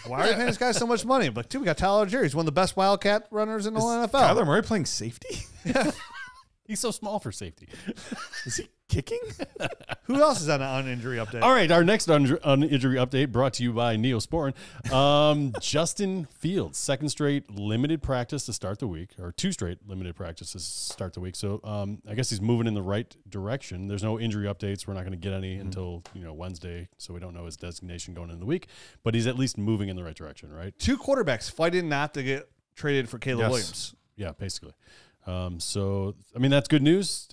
Why are you paying this guy so much money? But we got Tyler Algier. He's one of the best Wildcat runners in the whole NFL. Kyler Murray playing safety? He's so small for safety. Is he kicking? Who else is on an uninjury update? All right, our next uninjury update brought to you by Neosporin. Justin Fields, second straight limited practice to start the week, or two straight limited practices to start the week. So I guess he's moving in the right direction. There's no injury updates. We're not going to get any until Wednesday, so we don't know his designation going into the week. But he's at least moving in the right direction, right? Two quarterbacks fighting not to get traded for Caleb Williams. Yeah, basically. So, I mean, that's good news.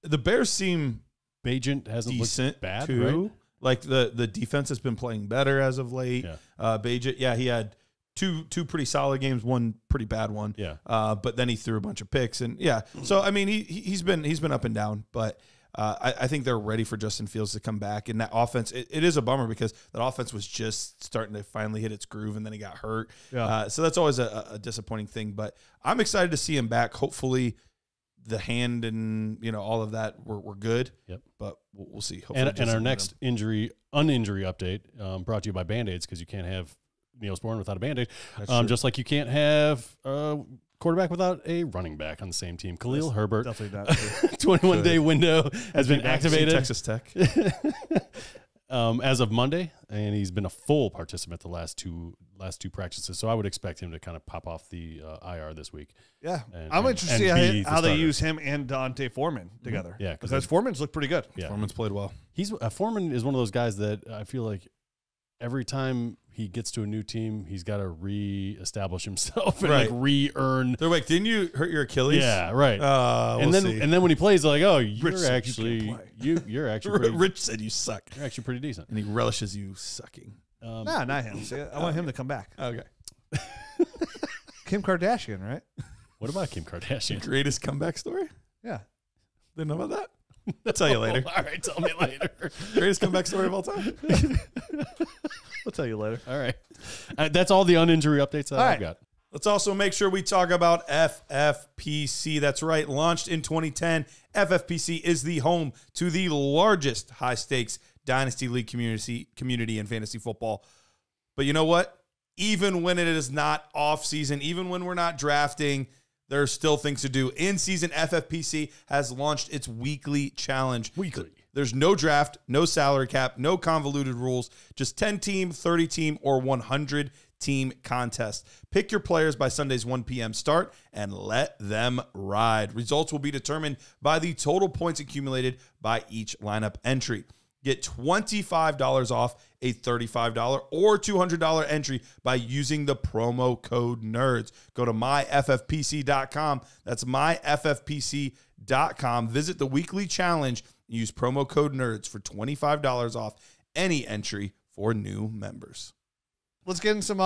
The Bears seem Bijan hasn't decent looked bad, too. right? Like the defense has been playing better as of late. Yeah. Bijan, he had two pretty solid games, one pretty bad one. Yeah. But then he threw a bunch of picks, and so I mean he's been up and down, but I think they're ready for Justin Fields to come back. And that offense, it is a bummer because that offense was just starting to finally hit its groove, and then he got hurt. Yeah. So that's always a disappointing thing. But I'm excited to see him back. Hopefully, the hand and all of that were good. Yep. But we'll see. Hopefully And our next uninjury update brought to you by Band-Aids, because you can't have Neosporin without a Band-Aid. Just like you can't have quarterback without a running back on the same team. Khalil Herbert, Definitely not. 21-day window has been activated. Texas Tech. As of Monday, and he's been a full participant the last two practices. So I would expect him to kind of pop off the IR this week. Yeah. And- I'm and- interested to and see be the how they starter. use him and Dante Foreman together. Yeah, Because Foreman's looked pretty good. Yeah. Foreman's played well. Foreman is one of those guys that I feel like every time he gets to a new team, he's got to re-establish himself and Right. like re-earn. They're like, didn't you hurt your Achilles? Yeah, right. We'll see. and then when he plays, they're like, oh, you're Rich said you actually can't play. you're actually pretty, Rich said you suck, you're actually pretty decent. and he relishes you sucking. Nah, not him. See, I want him to come back. Okay. Kim Kardashian, right? What about Kim Kardashian? Greatest comeback story? Yeah. Didn't know about that? I'll tell you later. All right, tell me later. Greatest comeback story of all time? I'll tell you later. All right, that's all the uninjury updates that All I've right. got. Let's also make sure we talk about FFPC. That's right. Launched in 2010, FFPC is the home to the largest high-stakes Dynasty League community in fantasy football. But you know what? Even when it is not off-season, even when we're not drafting, there are still things to do. In season, FFPC has launched its weekly challenge. There's no draft, no salary cap, no convoluted rules, just 10-team, 30-team, or 100-team contest. Pick your players by Sunday's 1 p.m. start and let them ride. Results will be determined by the total points accumulated by each lineup entry. Get $25 off a $35 or $200 entry by using the promo code NERDS. Go to myffpc.com. That's myffpc.com. Visit the weekly challenge and use promo code NERDS for $25 off any entry for new members. Let's get in some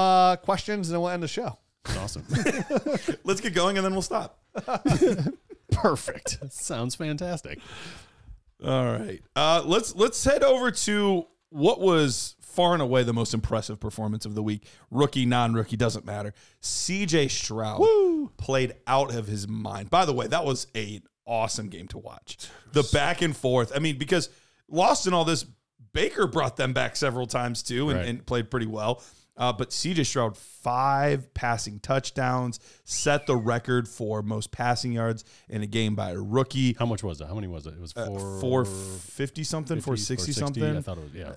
questions and then we'll end the show. Awesome. Let's get going and then we'll stop. Perfect. Sounds fantastic. All right. Let's head over to what was far and away the most impressive performance of the week. Rookie, non-rookie, doesn't matter. CJ Stroud played out of his mind. By the way, that was an awesome game to watch. The back and forth. I mean, because lost in all this, Baker brought them back several times too and played pretty well. But CJ Stroud, 5 passing touchdowns, set the record for most passing yards in a game by a rookie. How much was it? How many was it? It was 450 something, 460 something. I thought it was, yeah.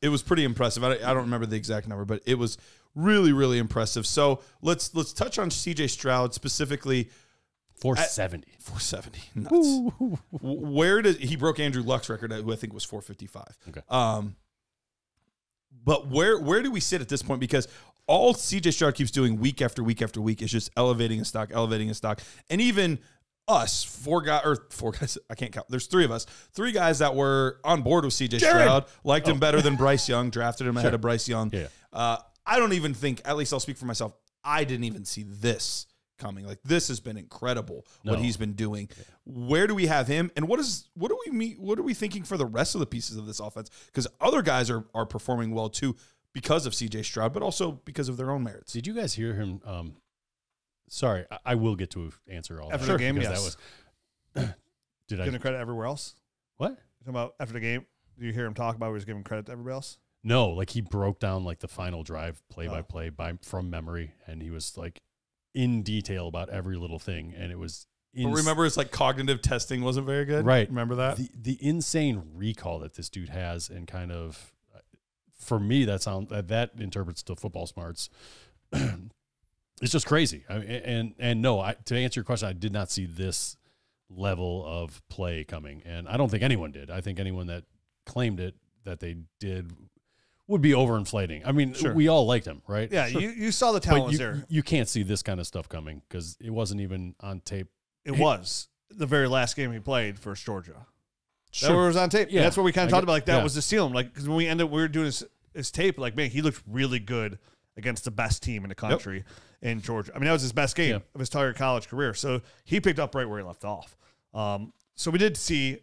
It was pretty impressive. I don't remember the exact number, but it was really, really impressive. So let's touch on CJ Stroud specifically. 470. 470. Nuts. Where did he broke Andrew Luck's record, who I think was 455. Okay. But where do we sit at this point? Because all CJ Stroud keeps doing week after week after week is just elevating his stock. And even us, four guys, I can't count. There's 3 of us. 3 guys that were on board with CJ Stroud, liked him better than Bryce Young, drafted him ahead of Bryce Young. Yeah. I don't even think, at least I'll speak for myself, I didn't even see this coming. Like, this has been incredible what he's been doing. Yeah. Where do we have him? And what are we thinking for the rest of the pieces of this offense? Because other guys are performing well too because of CJ Stroud, but also because of their own merits. Did you guys hear him? Sorry, I will get to answer all after that. the game. Yes. That was. Did I giving credit everywhere else? What? You're talking about after the game? Do you hear him talk about where he's giving credit to everybody else? No, like he broke down like the final drive play by play from memory, and he was like in detail about every little thing, and it was. But remember, it's like cognitive testing wasn't very good, right? Remember that the insane recall that this dude has, and kind of, for me, that interprets to football smarts. It's just crazy. I mean, and no, to answer your question, I did not see this level of play coming, and I don't think anyone did. I think anyone that claimed it that they did would be overinflating. I mean, we all liked him, right? Yeah, Sure. you saw the talent was there. You can't see this kind of stuff coming because it wasn't even on tape. It was the very last game he played for Georgia. Sure. That was on tape. Yeah. And that's what we kind of talked about. Like that yeah. was the ceiling. Like because when we were doing his tape, like man, he looked really good against the best team in the country in Georgia. I mean, that was his best game of his entire college career. So he picked up right where he left off. So we did see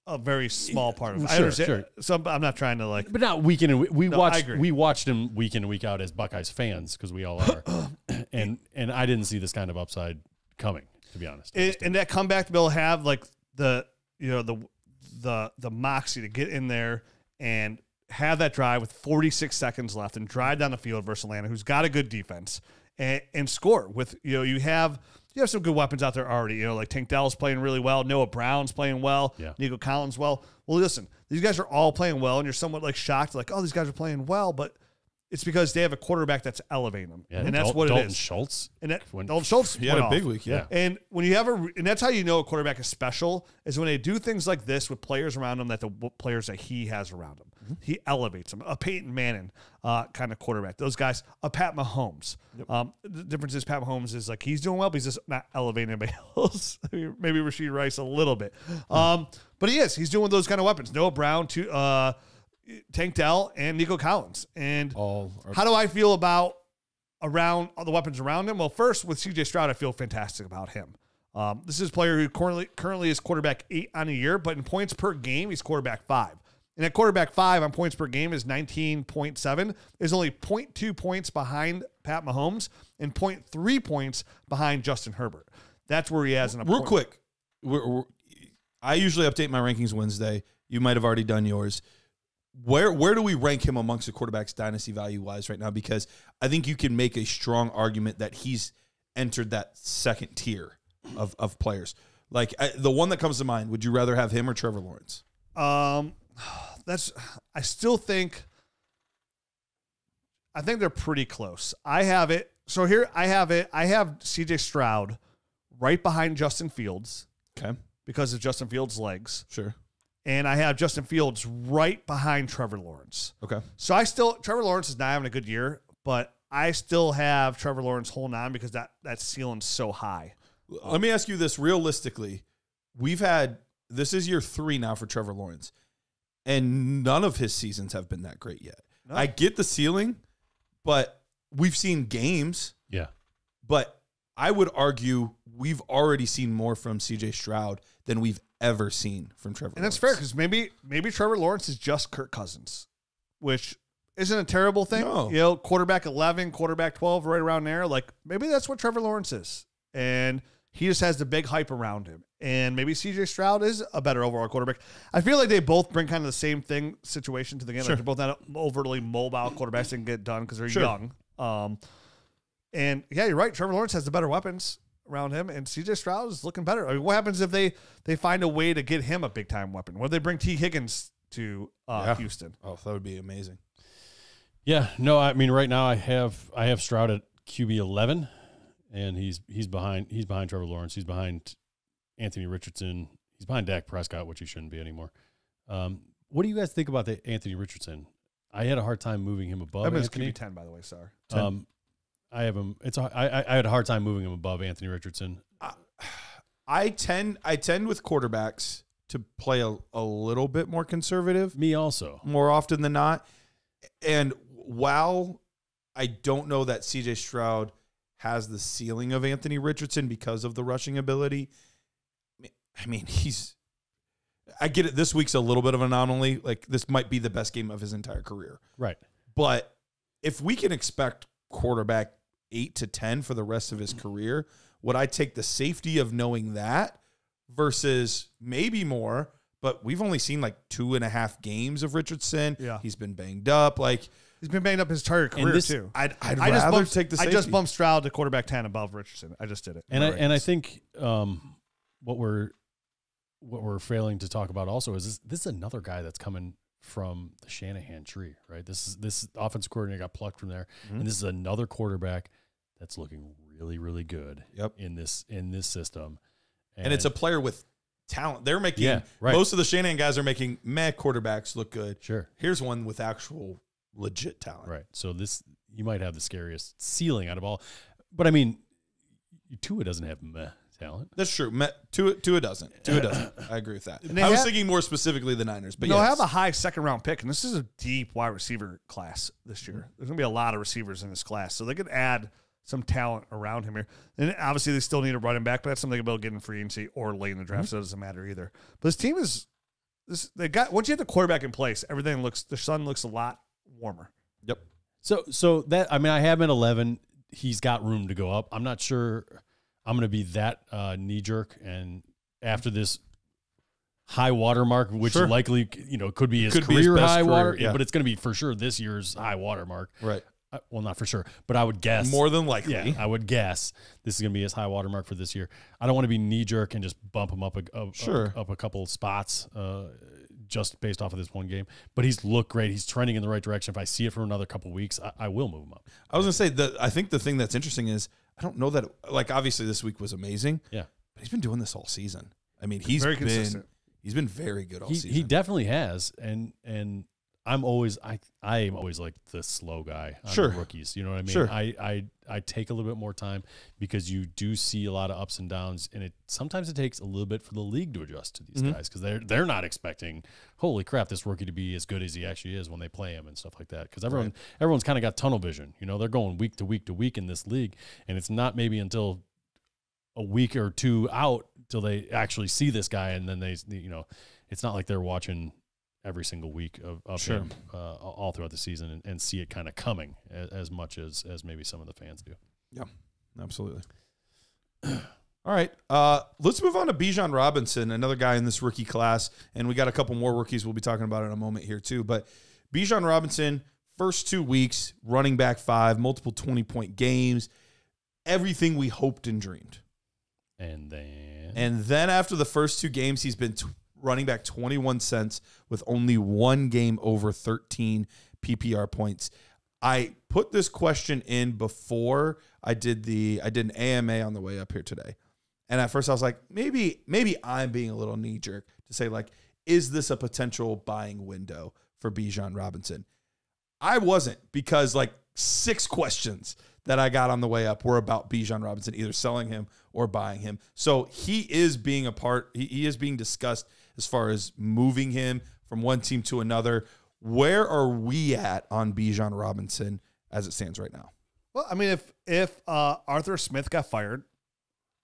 a very small part of it. I understand. Sure. So I'm not trying to like, but not week in and we watched him week in and week out as Buckeyes fans because we all are, and I didn't see this kind of upside coming, to be honest. And that comeback to be able to have like the moxie to get in there and have that drive with 46 seconds left and drive down the field versus Atlanta, who's got a good defense and score with you have some good weapons out there already. Like Tank Dell's playing really well. Noah Brown's playing well. Yeah. Nico Collins well. Well, listen, these guys are all playing well, and you're somewhat like shocked, like, oh, these guys are playing well, but it's because they have a quarterback that's elevating them, and that's what Dalton it is. Schultz. And Dalton Schultz, he had a big week, yeah. And when you have and that's how you know a quarterback is special is when they do things like this with players around him that the players that he has around him. Mm-hmm. He elevates them. A Peyton Manning kind of quarterback. Those guys. A Pat Mahomes. Yep. The difference is Pat Mahomes is like he's doing well, but he's just not elevating anybody else. Maybe Rashee Rice a little bit, but he is. He's doing those kind of weapons. Noah Brown to. Tank Dell and Nico Collins. And how do I feel about around all the weapons around him? Well, first with CJ Stroud, I feel fantastic about him. This is a player who currently is quarterback 8 on a year, but in points per game, he's quarterback 5. And at quarterback 5 on points per game is 19.7. Is only 0.2 points behind Pat Mahomes and 0.3 points behind Justin Herbert. That's where he has an Real quick. I usually update my rankings Wednesday. You might have already done yours. Where do we rank him amongst the quarterbacks dynasty value-wise right now? Because I think you can make a strong argument that he's entered that second tier of players. Like the one that comes to mind, would you rather have him or Trevor Lawrence? I think they're pretty close. I have it. So here I have it. I have CJ Stroud right behind Justin Fields. Okay. Because of Justin Fields' legs. Sure. And I have Justin Fields right behind Trevor Lawrence. Okay. So Trevor Lawrence is not having a good year, but I still have Trevor Lawrence holding on because that ceiling's so high. Let me ask you this realistically. This is year 3 now for Trevor Lawrence, and none of his seasons have been that great yet. No. I get the ceiling, but we've seen games. Yeah. But I would argue we've already seen more from CJ Stroud than we've ever seen from Trevor Lawrence. And that's fair because maybe Trevor Lawrence is just Kirk Cousins, which isn't a terrible thing. No. Quarterback 11, quarterback 12, right around there. Like maybe that's what Trevor Lawrence is. And he just has the big hype around him. And maybe CJ Stroud is a better overall quarterback. I feel like they both bring kind of the same situation to the game. Sure. Like they're both not overly mobile quarterbacks that can get done because they're young. And yeah, you're right. Trevor Lawrence has the better weapons around him, and CJ Stroud is looking better. I mean, what happens if they find a way to get him a big time weapon? What if they bring T. Higgins to Houston? Oh, that would be amazing. Yeah, no, I mean right now I have Stroud at QB 11, and he's behind Trevor Lawrence. He's behind Anthony Richardson. He's behind Dak Prescott, which he shouldn't be anymore. What do you guys think about the Anthony Richardson? I had a hard time moving him above. I'm QB 10, by the way. Sorry. 10. I have him. I had a hard time moving him above Anthony Richardson. I tend with quarterbacks to play a little bit more conservative. Me also. More often than not. And while I don't know that CJ Stroud has the ceiling of Anthony Richardson because of the rushing ability, I mean, I get it. This week's a little bit of an anomaly. Like this might be the best game of his entire career. Right. But if we can expect quarterback 8 to 10 for the rest of his career, would I take the safety of knowing that versus maybe more, but we've only seen like 2.5 games of Richardson. Yeah. He's been banged up. Like he's been banged up his entire career too. I'd rather take the safety. I just bumped Stroud to quarterback 10 above Richardson. I just did it. And I think what we're failing to talk about also is this is another guy that's coming from the Shanahan tree, right? This offensive coordinator got plucked from there, and this is another quarterback that's looking really, really good. Yep. in this system, and it's a player with talent. They're making most of the Shanahan guys are making quarterbacks look good. Sure, here's one with actual legit talent. Right. So you might have the scariest ceiling out of all. But I mean, Tua doesn't have talent. That's true. Tua doesn't. Tua doesn't. I agree with that. I was thinking more specifically the Niners. But they'll yes. have a high second-round pick, and this is a deep wide receiver class this year. There's going to be a lot of receivers in this class, so they could add some talent around him here. And obviously, they still need a running back, but that's something they'll get in free agency or late in the draft, so it doesn't matter either. But this team is they got once you have the quarterback in place, the sun looks a lot warmer. Yep. So that, I mean, I have him at 11. He's got room to go up. I'm not sure I'm going to be that knee jerk. And after this high water mark, which likely, could be his career high water, but it's going to be for sure this year's high water mark. Right. Well, not for sure, but I would guess more than likely. Yeah, I would guess this is going to be his high water mark for this year. I don't want to be knee jerk and just bump him up a couple spots just based off of this one game. But he's looked great. He's trending in the right direction. If I see it for another couple weeks, I will move him up. I was going to say that I think the thing that's interesting is I don't know that obviously this week was amazing. Yeah, but he's been doing this all season. I mean, he's very consistent. He's been very good all season. He definitely has, and I'm always I am always like the slow guy on the rookies. You know what I mean? Sure. I take a little bit more time because you do see a lot of ups and downs, and sometimes it takes a little bit for the league to adjust to these guys because they're not expecting, holy crap, this rookie to be as good as he actually is when they play him and stuff like that. Because everyone's kind of got tunnel vision. They're going week to week to week in this league, and it's not maybe until a week or two out till they actually see this guy, and then it's not like they're watching every single week of him all throughout the season and see it kind of coming as much as maybe some of the fans do. Yeah, absolutely. All right, let's move on to Bijan Robinson, another guy in this rookie class, and we got a couple more rookies we'll be talking about in a moment here too. But Bijan Robinson, first 2 weeks, running back 5, multiple 20-point games, everything we hoped and dreamed. And then after the first 2 games, he's been running back 21 cents with only one game over 13 PPR points. I put this question in before I did an AMA on the way up here today. And at first I was like, maybe I'm being a little knee jerk to say, like, is this a potential buying window for Bijan Robinson? I wasn't, because 6 questions that I got on the way up were about Bijan Robinson, either selling him or buying him. So he is being he is being discussed as far as moving him from one team to another. Where are we at on Bijan Robinson as it stands right now? Well, I mean, if Arthur Smith got fired,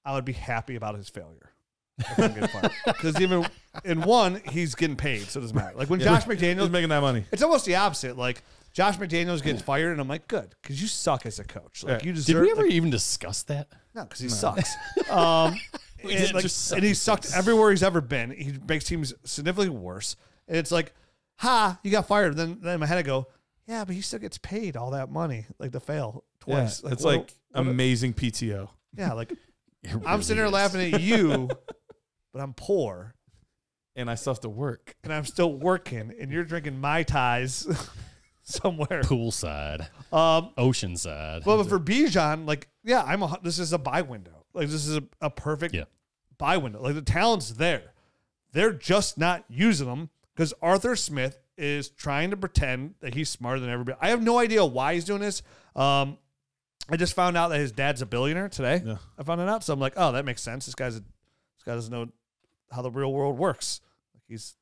I would be happy about his failure. Because even in one, he's getting paid, so it doesn't matter. Like when Josh McDaniels making that money, it's almost the opposite. Like Josh McDaniels gets fired, and I'm like, good, because you suck as a coach. Like you deserve. Did we ever even discuss that? No, because he sucks. And he sucked everywhere he's ever been. He makes teams significantly worse. And it's like, you got fired. Then in my head I go, yeah, but he still gets paid all that money, to fail twice. Yeah, it's amazing PTO. Yeah, Really I'm sitting there laughing at you, but I'm poor. And I still have to work. And I'm still working, and you're drinking Mai Tais somewhere. Poolside. Oceanside. Well, but for Bijan, this is a buy window. This is a perfect buy window. The talent's there. They're just not using them because Arthur Smith is trying to pretend that he's smarter than everybody. I have no idea why he's doing this. I just found out that his dad's a billionaire today. Yeah. I found it out. So I'm like, oh, that makes sense. This guy doesn't know how the real world works. His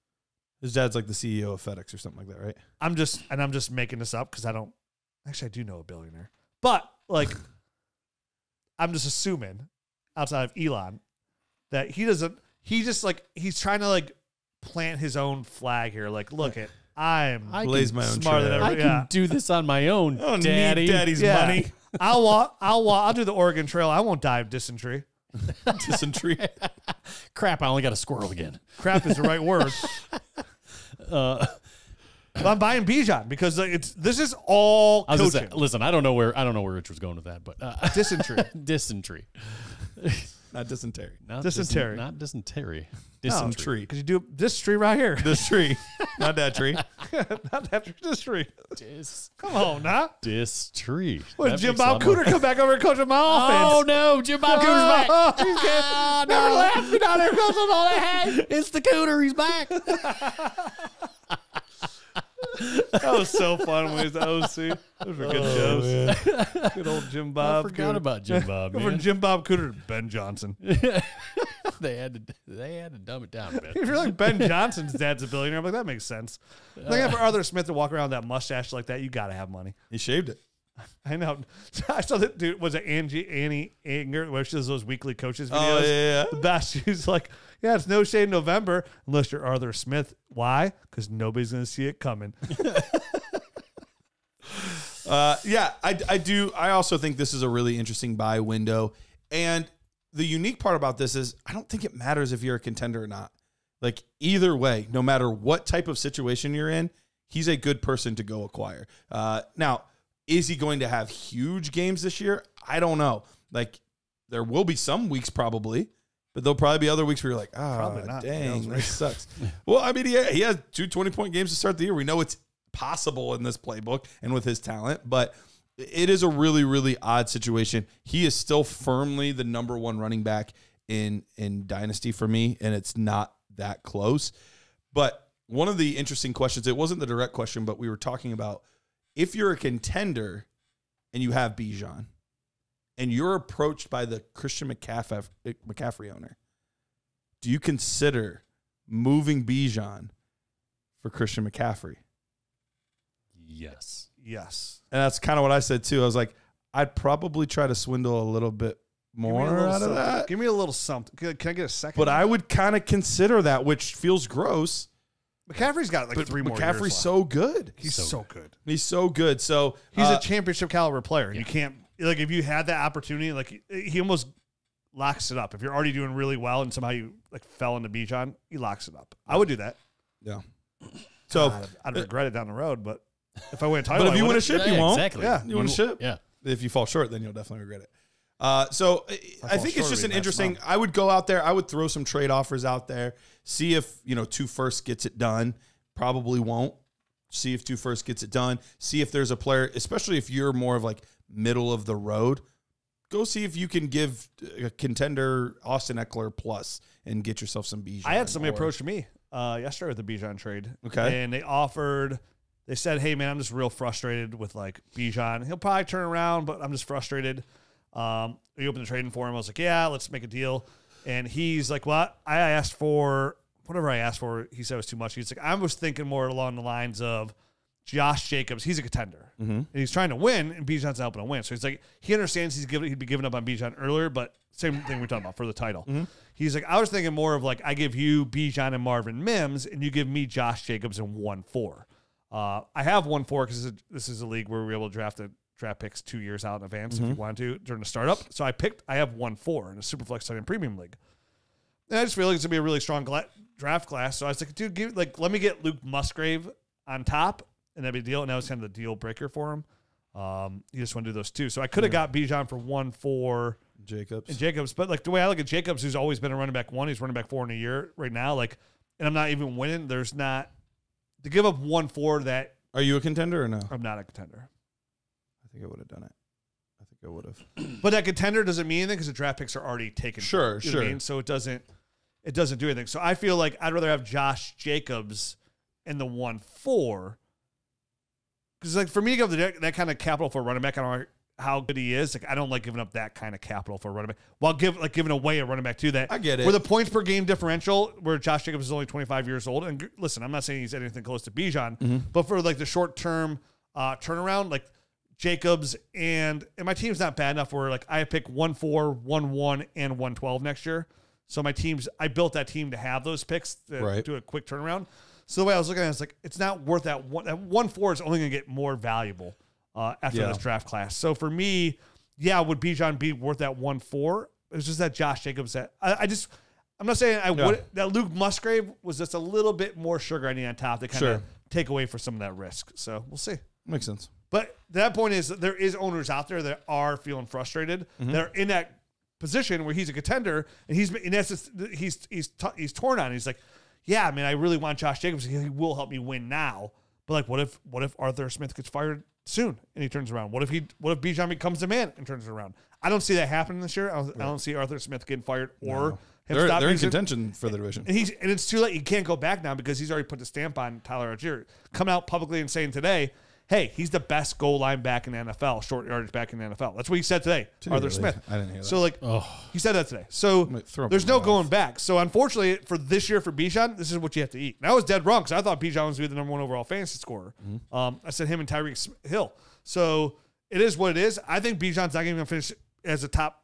dad's like the CEO of FedEx or something like that, right? I'm just making this up because I do know a billionaire. But I'm just assuming outside of Elon that he's trying to plant his own flag here. Look at I blaze my own smarter trail. than I can do this on my own, I don't Daddy. need Daddy's money. I'll do the Oregon Trail. I won't die of dysentery. Dysentery. Crap, I only got a squirrel again. Crap is the right word. But I'm buying Bijan because this is all coaching. Listen, I don't know where Rich was going with that, but Dysentery. Dysentery. Not dysentery. Not dysentery. Not dysentery. Dysentery. Because you do this tree right here. This tree. Not that tree. Not that tree. This tree. Come on, now. This tree. When Jim Bob Cooter come back over and coach my offense. Oh, no. Jim Bob Cooter's back. Never laughed me down there coaching all that. It's the Cooter. He's back. That was so fun when he was the OC. Those were good shows. Good old Jim Bob. I forgot about Jim Bob, man. From Jim Bob Cooter to Ben Johnson. They had to dumb it down a bit. If you're like Ben Johnson's dad's a billionaire, I'm like, that makes sense. Like for Arthur Smith to walk around with that mustache like that, you got to have money. He shaved it. I know. I saw that dude. Was it Annie Anger? Where she does those weekly coaches videos? Oh, yeah. The best. She's like, yeah, it's no shade November unless you're Arthur Smith. Why? Because nobody's going to see it coming. Yeah, I do. I also think this is a really interesting buy window. And the unique part about this is I don't think it matters if you're a contender or not. Like either way, no matter what type of situation you're in, he's a good person to go acquire. Now, is he going to have huge games this year? I don't know. Like there will be some weeks probably, but there'll probably be other weeks where you're like, dang, this sucks. Well, I mean, he has 2 20-point games to start the year. We know it's possible in this playbook and with his talent, but it is a really, really odd situation. He is still firmly the number 1 running back in Dynasty for me, and it's not that close. But one of the interesting questions, it wasn't the direct question, but we were talking about if you're a contender and you have Bijan and you're approached by the Christian McCaffrey owner, do you consider moving Bijan for Christian McCaffrey? Yes. And that's kind of what I said too. I was like, I'd probably try to swindle a little bit more out of that. Give me a little something. Can I get a second? But I would kind of consider that, which feels gross. McCaffrey's got like 3 more years left. McCaffrey's so good. He's so good. He's so good. So he's a championship caliber player. Yeah. You can't, like, if you had that opportunity, like he almost locks it up. If you're already doing really well and somehow you like fell into Bijan, he locks it up. I would do that. Yeah. So I'd regret it down the road, but if I win a title, but if you win a ship, you won't. Exactly. Yeah, you win a ship. Yeah. If you fall short, then you'll definitely regret it. So I think it's just an interesting. I would go out there. I would throw some trade offers out there. See if 2 firsts gets it done. Probably won't. See if 2 firsts gets it done. See if there's a player, especially if you're more of like middle of the road. Go see if you can give a contender Austin Eckler plus and get yourself some Bijan. I had somebody approach me yesterday with the Bijan trade. Okay, and they said, hey, man, I'm just real frustrated with like Bijan. He'll probably turn around, but I'm just frustrated. We opened the trading for him. I was like, yeah, let's make a deal. And he's like, well, I asked for whatever I asked for. He said it was too much. He's like, I was thinking more along the lines of Josh Jacobs. He's a contender. Mm-hmm. And he's trying to win, and Bijan's helping him win. So he's like, he understands he'd be giving up on Bijan earlier, but same thing we're talking about for the title. Mm-hmm. He's like, I was thinking more of like, I give you Bijan and Marvin Mims, and you give me Josh Jacobs in 1-4. I have 1-4 because this is a league where we're able to draft picks 2 years out in advance if you wanted to during the startup. So I have 1-4 in a Superflex tight end premium league. And I just feel like it's going to be a really strong draft class. So I was like, dude, let me get Luke Musgrave on top, and that'd be a deal. And that was kind of the deal breaker for him. You just want to do those 2. So I could have got Bijan for 1-4 Jacobs. But like the way I look at Jacobs, who's always been a running back 1, he's running back 4 in a year right now. Like, and I'm not even winning. There's not to give up 1-4 that. Are you a contender or no? I'm not a contender. I think I would have done it. I think I would have. But that contender doesn't mean anything because the draft picks are already taken. Sure. What I mean? So it doesn't do anything. So I feel like I'd rather have Josh Jacobs in the 1-4 because like for me to give that kind of capital for a running back, I don't know how good he is. Like I don't like giving up that kind of capital for a running back. While giving away a running back too. That I get it. Where the points per game differential, where Josh Jacobs is only 25 years old. And listen, I'm not saying he's anything close to Bijan, but for like the short term turnaround, like Jacobs and my team's not bad enough where like I pick 1-4, 1-1, and 1-12 next year. So I built that team to have those picks to do a quick turnaround. So the way I was looking at it, it's like it's not worth that 1-4 is only going to get more valuable after this draft class. So for me, would Bijan be worth that 1-4? It's just that Josh Jacobs that I'm not saying I would. That Luke Musgrave was just a little bit more sugar I need on top to kind of take away for some of that risk. So we'll see. Makes sense. But that point is there is owners out there that are feeling frustrated. They're in that position where he's a contender and he's torn on it. He's like, yeah, man, I really want Josh Jacobs. He will help me win now. But like, what if Arthur Smith gets fired soon and he turns around? What if Bijan becomes the man and turns it around? I don't see that happening this year. I don't see Arthur Smith getting fired or They're in contention for the division. And it's too late. He can't go back now because he's already put the stamp on Tyler Algier. Coming out publicly and saying today, hey, he's the best goal line back in the NFL, short yardage back in the NFL. That's what he said today, Arthur Smith. I didn't hear that. So, he said that today. So, there's no going back. So, unfortunately, for this year for Bijan, this is what you have to eat. And I was dead wrong because I thought Bijan was going to be the number 1 overall fantasy scorer. I said him and Tyreek Hill. So, it is what it is. I think Bijan's not going to finish as a top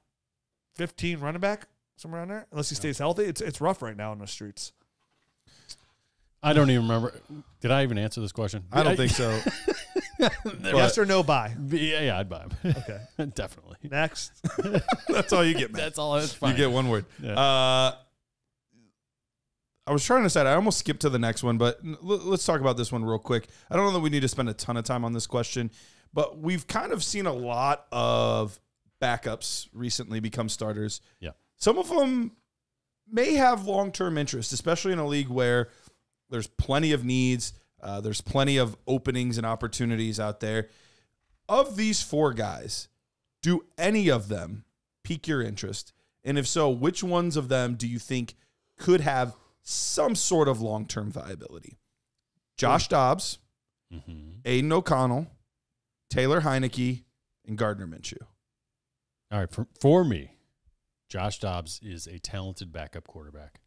15 running back, somewhere around there, unless he stays healthy. It's rough right now in the streets. I don't even remember. Did I even answer this question? I don't think so. Yes or no buy? Yeah, I'd buy him. Okay. Definitely. Next. That's all you get, man. That's all. That's fine. You get one word. Yeah. I was trying to decide. I almost skipped to the next one, but let's talk about this one real quick. I don't know that we need to spend a ton of time on this question, but we've kind of seen a lot of backups recently become starters. Yeah. Some of them may have long-term interest, especially in a league where there's plenty of needs. There's plenty of openings and opportunities out there. Of these 4 guys, do any of them pique your interest? And if so, which ones of them do you think could have some sort of long-term viability? Josh Dobbs, Aiden O'Connell, Taylor Heineke, and Gardner Minshew. All right, for me, Josh Dobbs is a talented backup quarterback,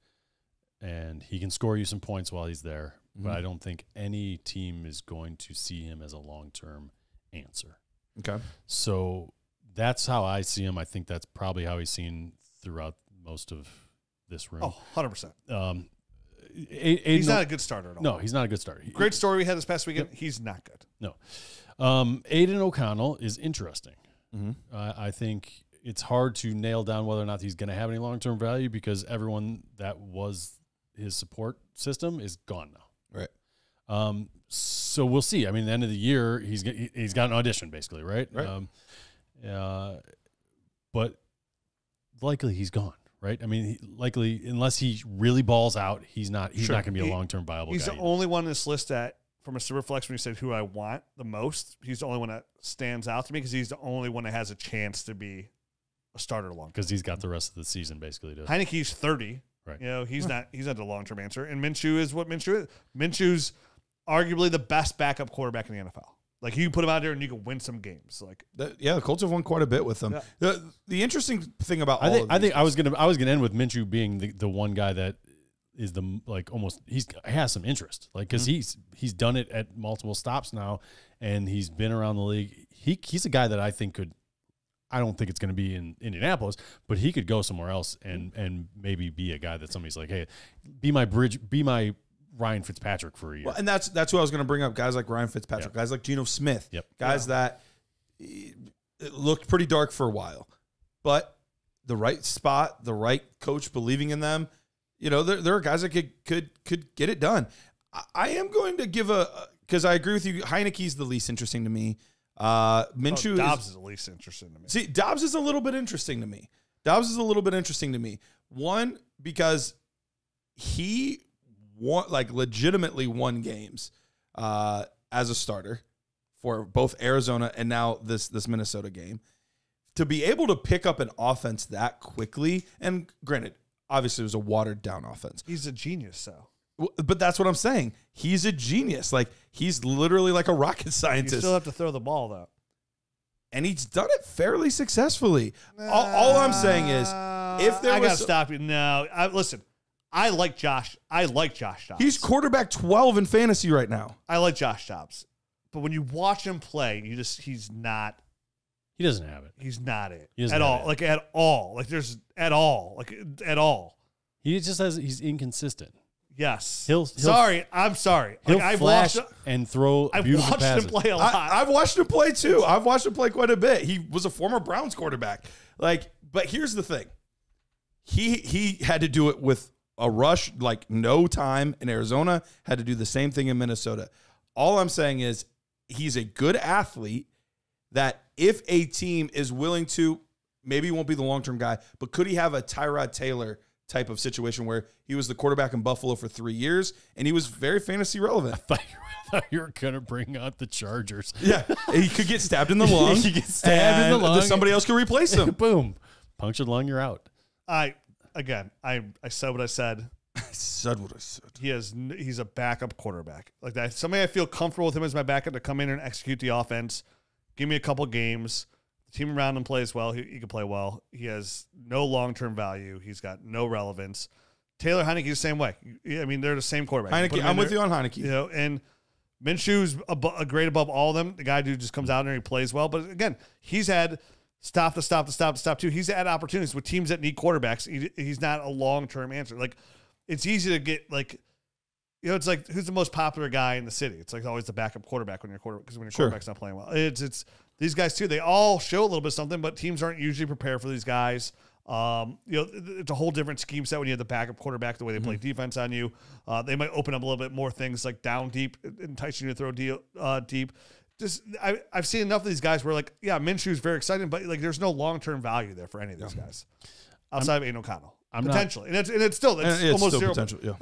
and he can score you some points while he's there, but I don't think any team is going to see him as a long-term answer. Okay. So that's how I see him. I think that's probably how he's seen throughout most of this room. Oh, 100%. He's not a good starter at all. No, he's not a good starter. Great story we had this past weekend. Yep. He's not good. No. Aiden O'Connell is interesting. I think it's hard to nail down whether or not he's going to have any long-term value because everyone that was his support system is gone now. Right. So we'll see. I mean, at the end of the year, he's got an audition basically, right? Right. But likely he's gone, right? I mean, likely unless he really balls out, he's not going to be a long-term viable guy. He's the only one on this list that, from a Superflex, when you said who I want the most, he's the only one that stands out to me because he's the only one that has a chance to be a starter long. Because he's got the rest of the season basically. Heineke's 30. Right. You know, he's not the long-term answer. And Minshew is what Minshew is. Minshew's arguably the best backup quarterback in the NFL. Like, you can put him out there and you can win some games. Like, the Colts have won quite a bit with them. Yeah. The interesting thing about I was gonna end with Minshew being the one guy that is the almost has some interest, like, because he's done it at multiple stops now, and he's been around the league. He's a guy that I think could. I don't think it's going to be in Indianapolis, but he could go somewhere else and maybe be a guy that somebody's like, hey, be my bridge, be my Ryan Fitzpatrick for a year. Well, and that's who I was going to bring up. Guys like Ryan Fitzpatrick, guys like Geno Smith, guys that it looked pretty dark for a while, but the right spot, the right coach believing in them. You know, there are guys that could get it done. I am going to give because I agree with you. Heineke's the least interesting to me. Minshew Dobbs is the least interesting to me. See, Dobbs is a little bit interesting to me. One, because he legitimately won games as a starter for both Arizona and now this Minnesota game. To be able to pick up an offense that quickly, and granted, obviously it was a watered down offense. He's a genius, though. But that's what I'm saying. He's a genius. Like, he's literally like a rocket scientist. You still have to throw the ball, though. And he's done it fairly successfully. All I'm saying is, if there I was... got to stop you. No, listen, I like Josh Dobbs. He's quarterback 12 in fantasy right now. I like Josh Dobbs. But when you watch him play, he's not... He doesn't have it. He's not it. At all. Like, at all. Like, there's... At all. Like, at all. He just he's inconsistent. Yes. I'm sorry. Like, I've flash and throw beautiful passes. I've watched him play a lot. I've watched him play too. I've watched him play quite a bit. He was a former Browns quarterback. Like, but here's the thing. He had to do it with a rush, like no time in Arizona, had to do the same thing in Minnesota. All I'm saying is he's a good athlete that if a team is willing to, maybe he won't be the long-term guy, but could he have a Tyrod Taylor type of situation where he was the quarterback in Buffalo for 3 years and he was very fantasy relevant? I thought you were going to bring out the Chargers. Yeah. He could get stabbed in the lung. He gets stabbed in the lung. Somebody else could replace him. Boom. Punctured lung, you're out. again, I said what I said. I said what I said. He's a backup quarterback. Like that. Somebody I feel comfortable with him as my backup to come in and execute the offense. Give me a couple games. The team around him plays well. He can play well. He has no long-term value. He's got no relevance. Taylor Heinicke the same way. I mean, they're the same quarterback. Heinicke, I'm with you on Heinicke. You know, and Minshew's a grade above all of them. The guy who just comes out there and he plays well. But again, he's had stop too. He's had opportunities with teams that need quarterbacks. He's not a long-term answer. Like, it's easy to get like, you know, it's like who's the most popular guy in the city? It's like always the backup quarterback when your quarterback's not playing well. It's these guys too. They all show a little bit of something, but teams aren't usually prepared for these guys. You know, it's a whole different scheme set when you have the backup quarterback, the way they play defense on you. They might open up a little bit more things like down deep, enticing you to throw deep. Just I've seen enough of these guys where like, yeah, Minshew's very exciting, but like there's no long-term value there for any of these guys outside of Aiden O'Connell. Potentially. And it's still almost zero potential. Yeah.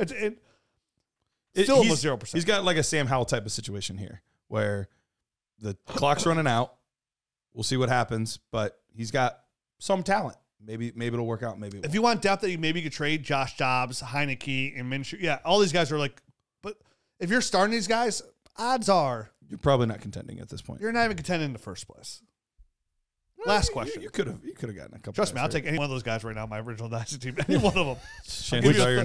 It's still almost 0%. He's got like a Sam Howell type of situation here where the clock's running out. We'll see what happens, but he's got some talent. Maybe it'll work out. Maybe it won't. If you want depth, that you maybe could trade Josh Dobbs, Heinicke, and Minshew. Yeah, all these guys are like, but if you're starting these guys, odds are you're probably not contending at this point. You're not even contending in the first place. Last question. You could have gotten a couple. Trust me, I'll take any one of those guys right now. My original dynasty team, any one of them. Chances are you're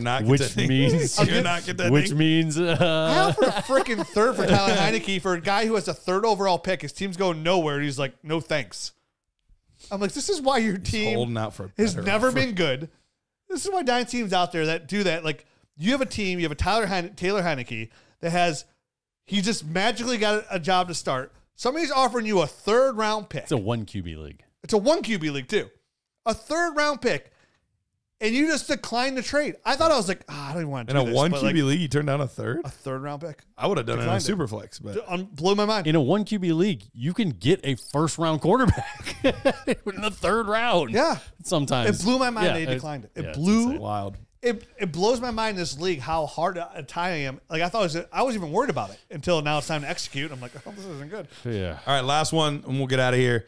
not contending. Which means I offered a freaking third for Tyler Heinicke for a guy who has a third overall pick. His team's going nowhere. And he's like, no thanks. I'm like, this is why your team holding out for has never been good. This is why dynasty teams out there that do that. Like, you have a team, you have a Taylor Heinicke that he just magically got a job to start. Somebody's offering you a third-round pick. It's a 1 QB league. It's a 1 QB league, too. A third-round pick, and you just declined the trade. I thought I was like, I don't even want to do this. In a 1 QB league, you turned down a third? A third-round pick. I would have done it in a Superflex. But blew my mind. In a 1 QB league, you can get a first-round quarterback in the third round. Yeah. Sometimes. It blew my mind they declined it. It blew. Wild. It blows my mind in this league how hard a tie I am. Like I wasn't even worried about it until now it's time to execute. I'm like, oh, this isn't good. Yeah. All right, last one, and we'll get out of here.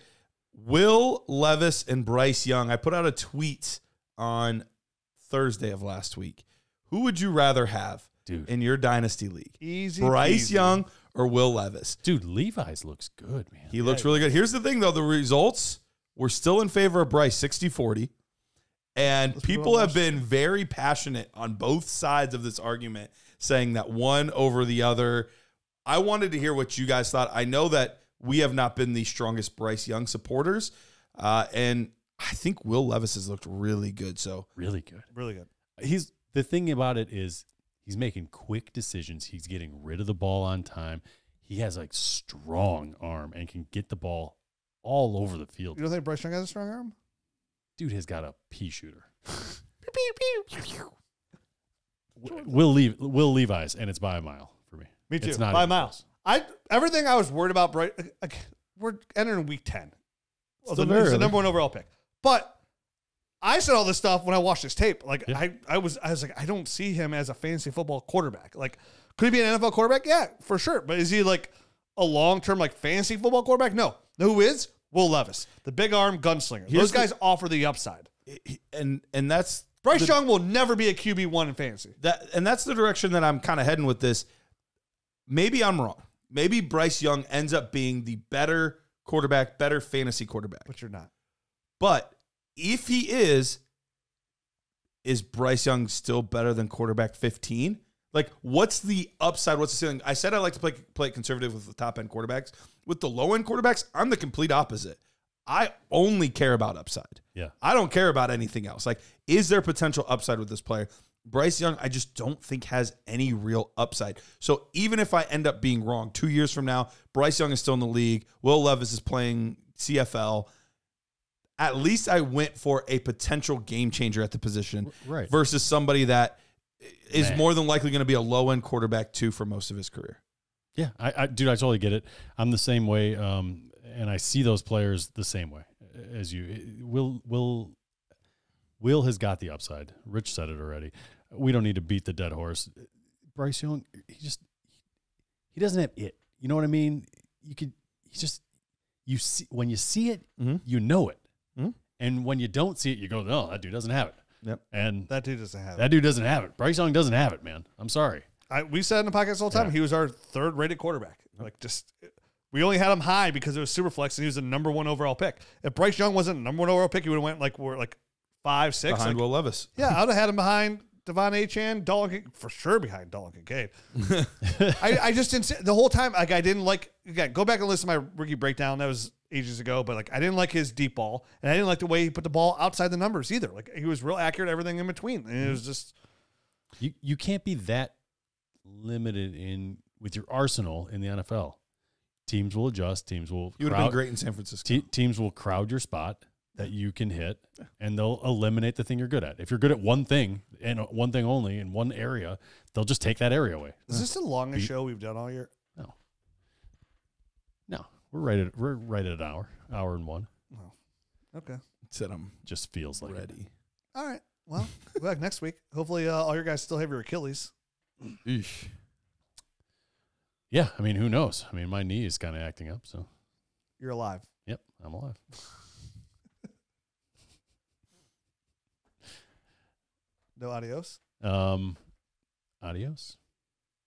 Will Levis and Bryce Young. I put out a tweet on Thursday of last week. Who would you rather have in your dynasty league? Easy. Bryce Young or Will Levis? Dude, Levi's looks good, man. He looks really good. Here's the thing, though. The results were still in favor of Bryce, 60-40. And people have been very passionate on both sides of this argument, saying that one over the other. I wanted to hear what you guys thought. I know that we have not been the strongest Bryce Young supporters, and I think Will Levis has looked really good. So really good. Really good. The thing about it is he's making quick decisions. He's getting rid of the ball on time. He has like strong arm and can get the ball all over the field. You don't think Bryce Young has a strong arm? Dude has got a pea shooter. Will Levi's, and it's by a mile for me. Me too. It's not by a mile. Everything I was worried about, Bryce. We're entering week 10. He's the number 1 overall pick. But I said all this stuff when I watched his tape. Like I was like, I don't see him as a fantasy football quarterback. Like, could he be an NFL quarterback? Yeah, for sure. But is he like a long-term like fantasy football quarterback? No. Who is? Will Levis, the big arm gunslinger. Those guys offer the upside. And that's Bryce Young will never be a QB1 in fantasy. That's the direction that I'm kind of heading with this. Maybe I'm wrong. Maybe Bryce Young ends up being the better quarterback, better fantasy quarterback. But you're not. But if he is Bryce Young still better than quarterback 15? Like, what's the upside? What's the ceiling? I said I like to play conservative with the top-end quarterbacks. With the low-end quarterbacks, I'm the complete opposite. I only care about upside. Yeah. I don't care about anything else. Like, is there potential upside with this player? Bryce Young, I just don't think has any real upside. So even if I end up being wrong 2 years from now, Bryce Young is still in the league. Will Levis is playing CFL. At least I went for a potential game changer at the position versus somebody that is more than likely going to be a low-end quarterback, too, for most of his career. Yeah, I totally get it. I'm the same way, and I see those players the same way as you. Will has got the upside. Rich said it already. We don't need to beat the dead horse. Bryce Young, he doesn't have it. You know what I mean? You see when you see it, you know it. And when you don't see it, you go, no, that dude doesn't have it. Yep. And That dude doesn't have it. that dude doesn't have it. Bryce Young doesn't have it, man. I'm sorry. We said in the podcast all the time, Yeah. he was our third-rated quarterback. Like, just we only had him high because it was Superflex, and he was the number 1 overall pick. If Bryce Young wasn't number 1 overall pick, he would have went like 5, 6. Behind like, Will Levis. Yeah, I would have had him behind Devon Achane, Dalton, for sure behind Dalton Kincaid. I just didn't see the whole time. Like, I didn't like. Again, go back and listen to my rookie breakdown. That was ages ago, but like, I didn't like his deep ball, and I didn't like the way he put the ball outside the numbers either. Like, he was real accurate, everything in between, and it was just You can't be that limited in with your arsenal in the NFL. Teams will adjust. Teams will. You would have been great in San Francisco. Teams will crowd your spot that you can hit, and they'll eliminate the thing you're good at. If you're good at one thing and one thing only in one area, they'll just take that area away. is this the longest show we've done all year? No, we're right at an hour and 1. Oh, okay. Said I'm Just feels like it. ready. All right. Well, we'll be back next week. Hopefully, all your guys still have your Achilles. Eesh. Yeah, I mean, who knows? I mean, my knee is kind of acting up, so You're alive. yep, I'm alive. No adios. Adios.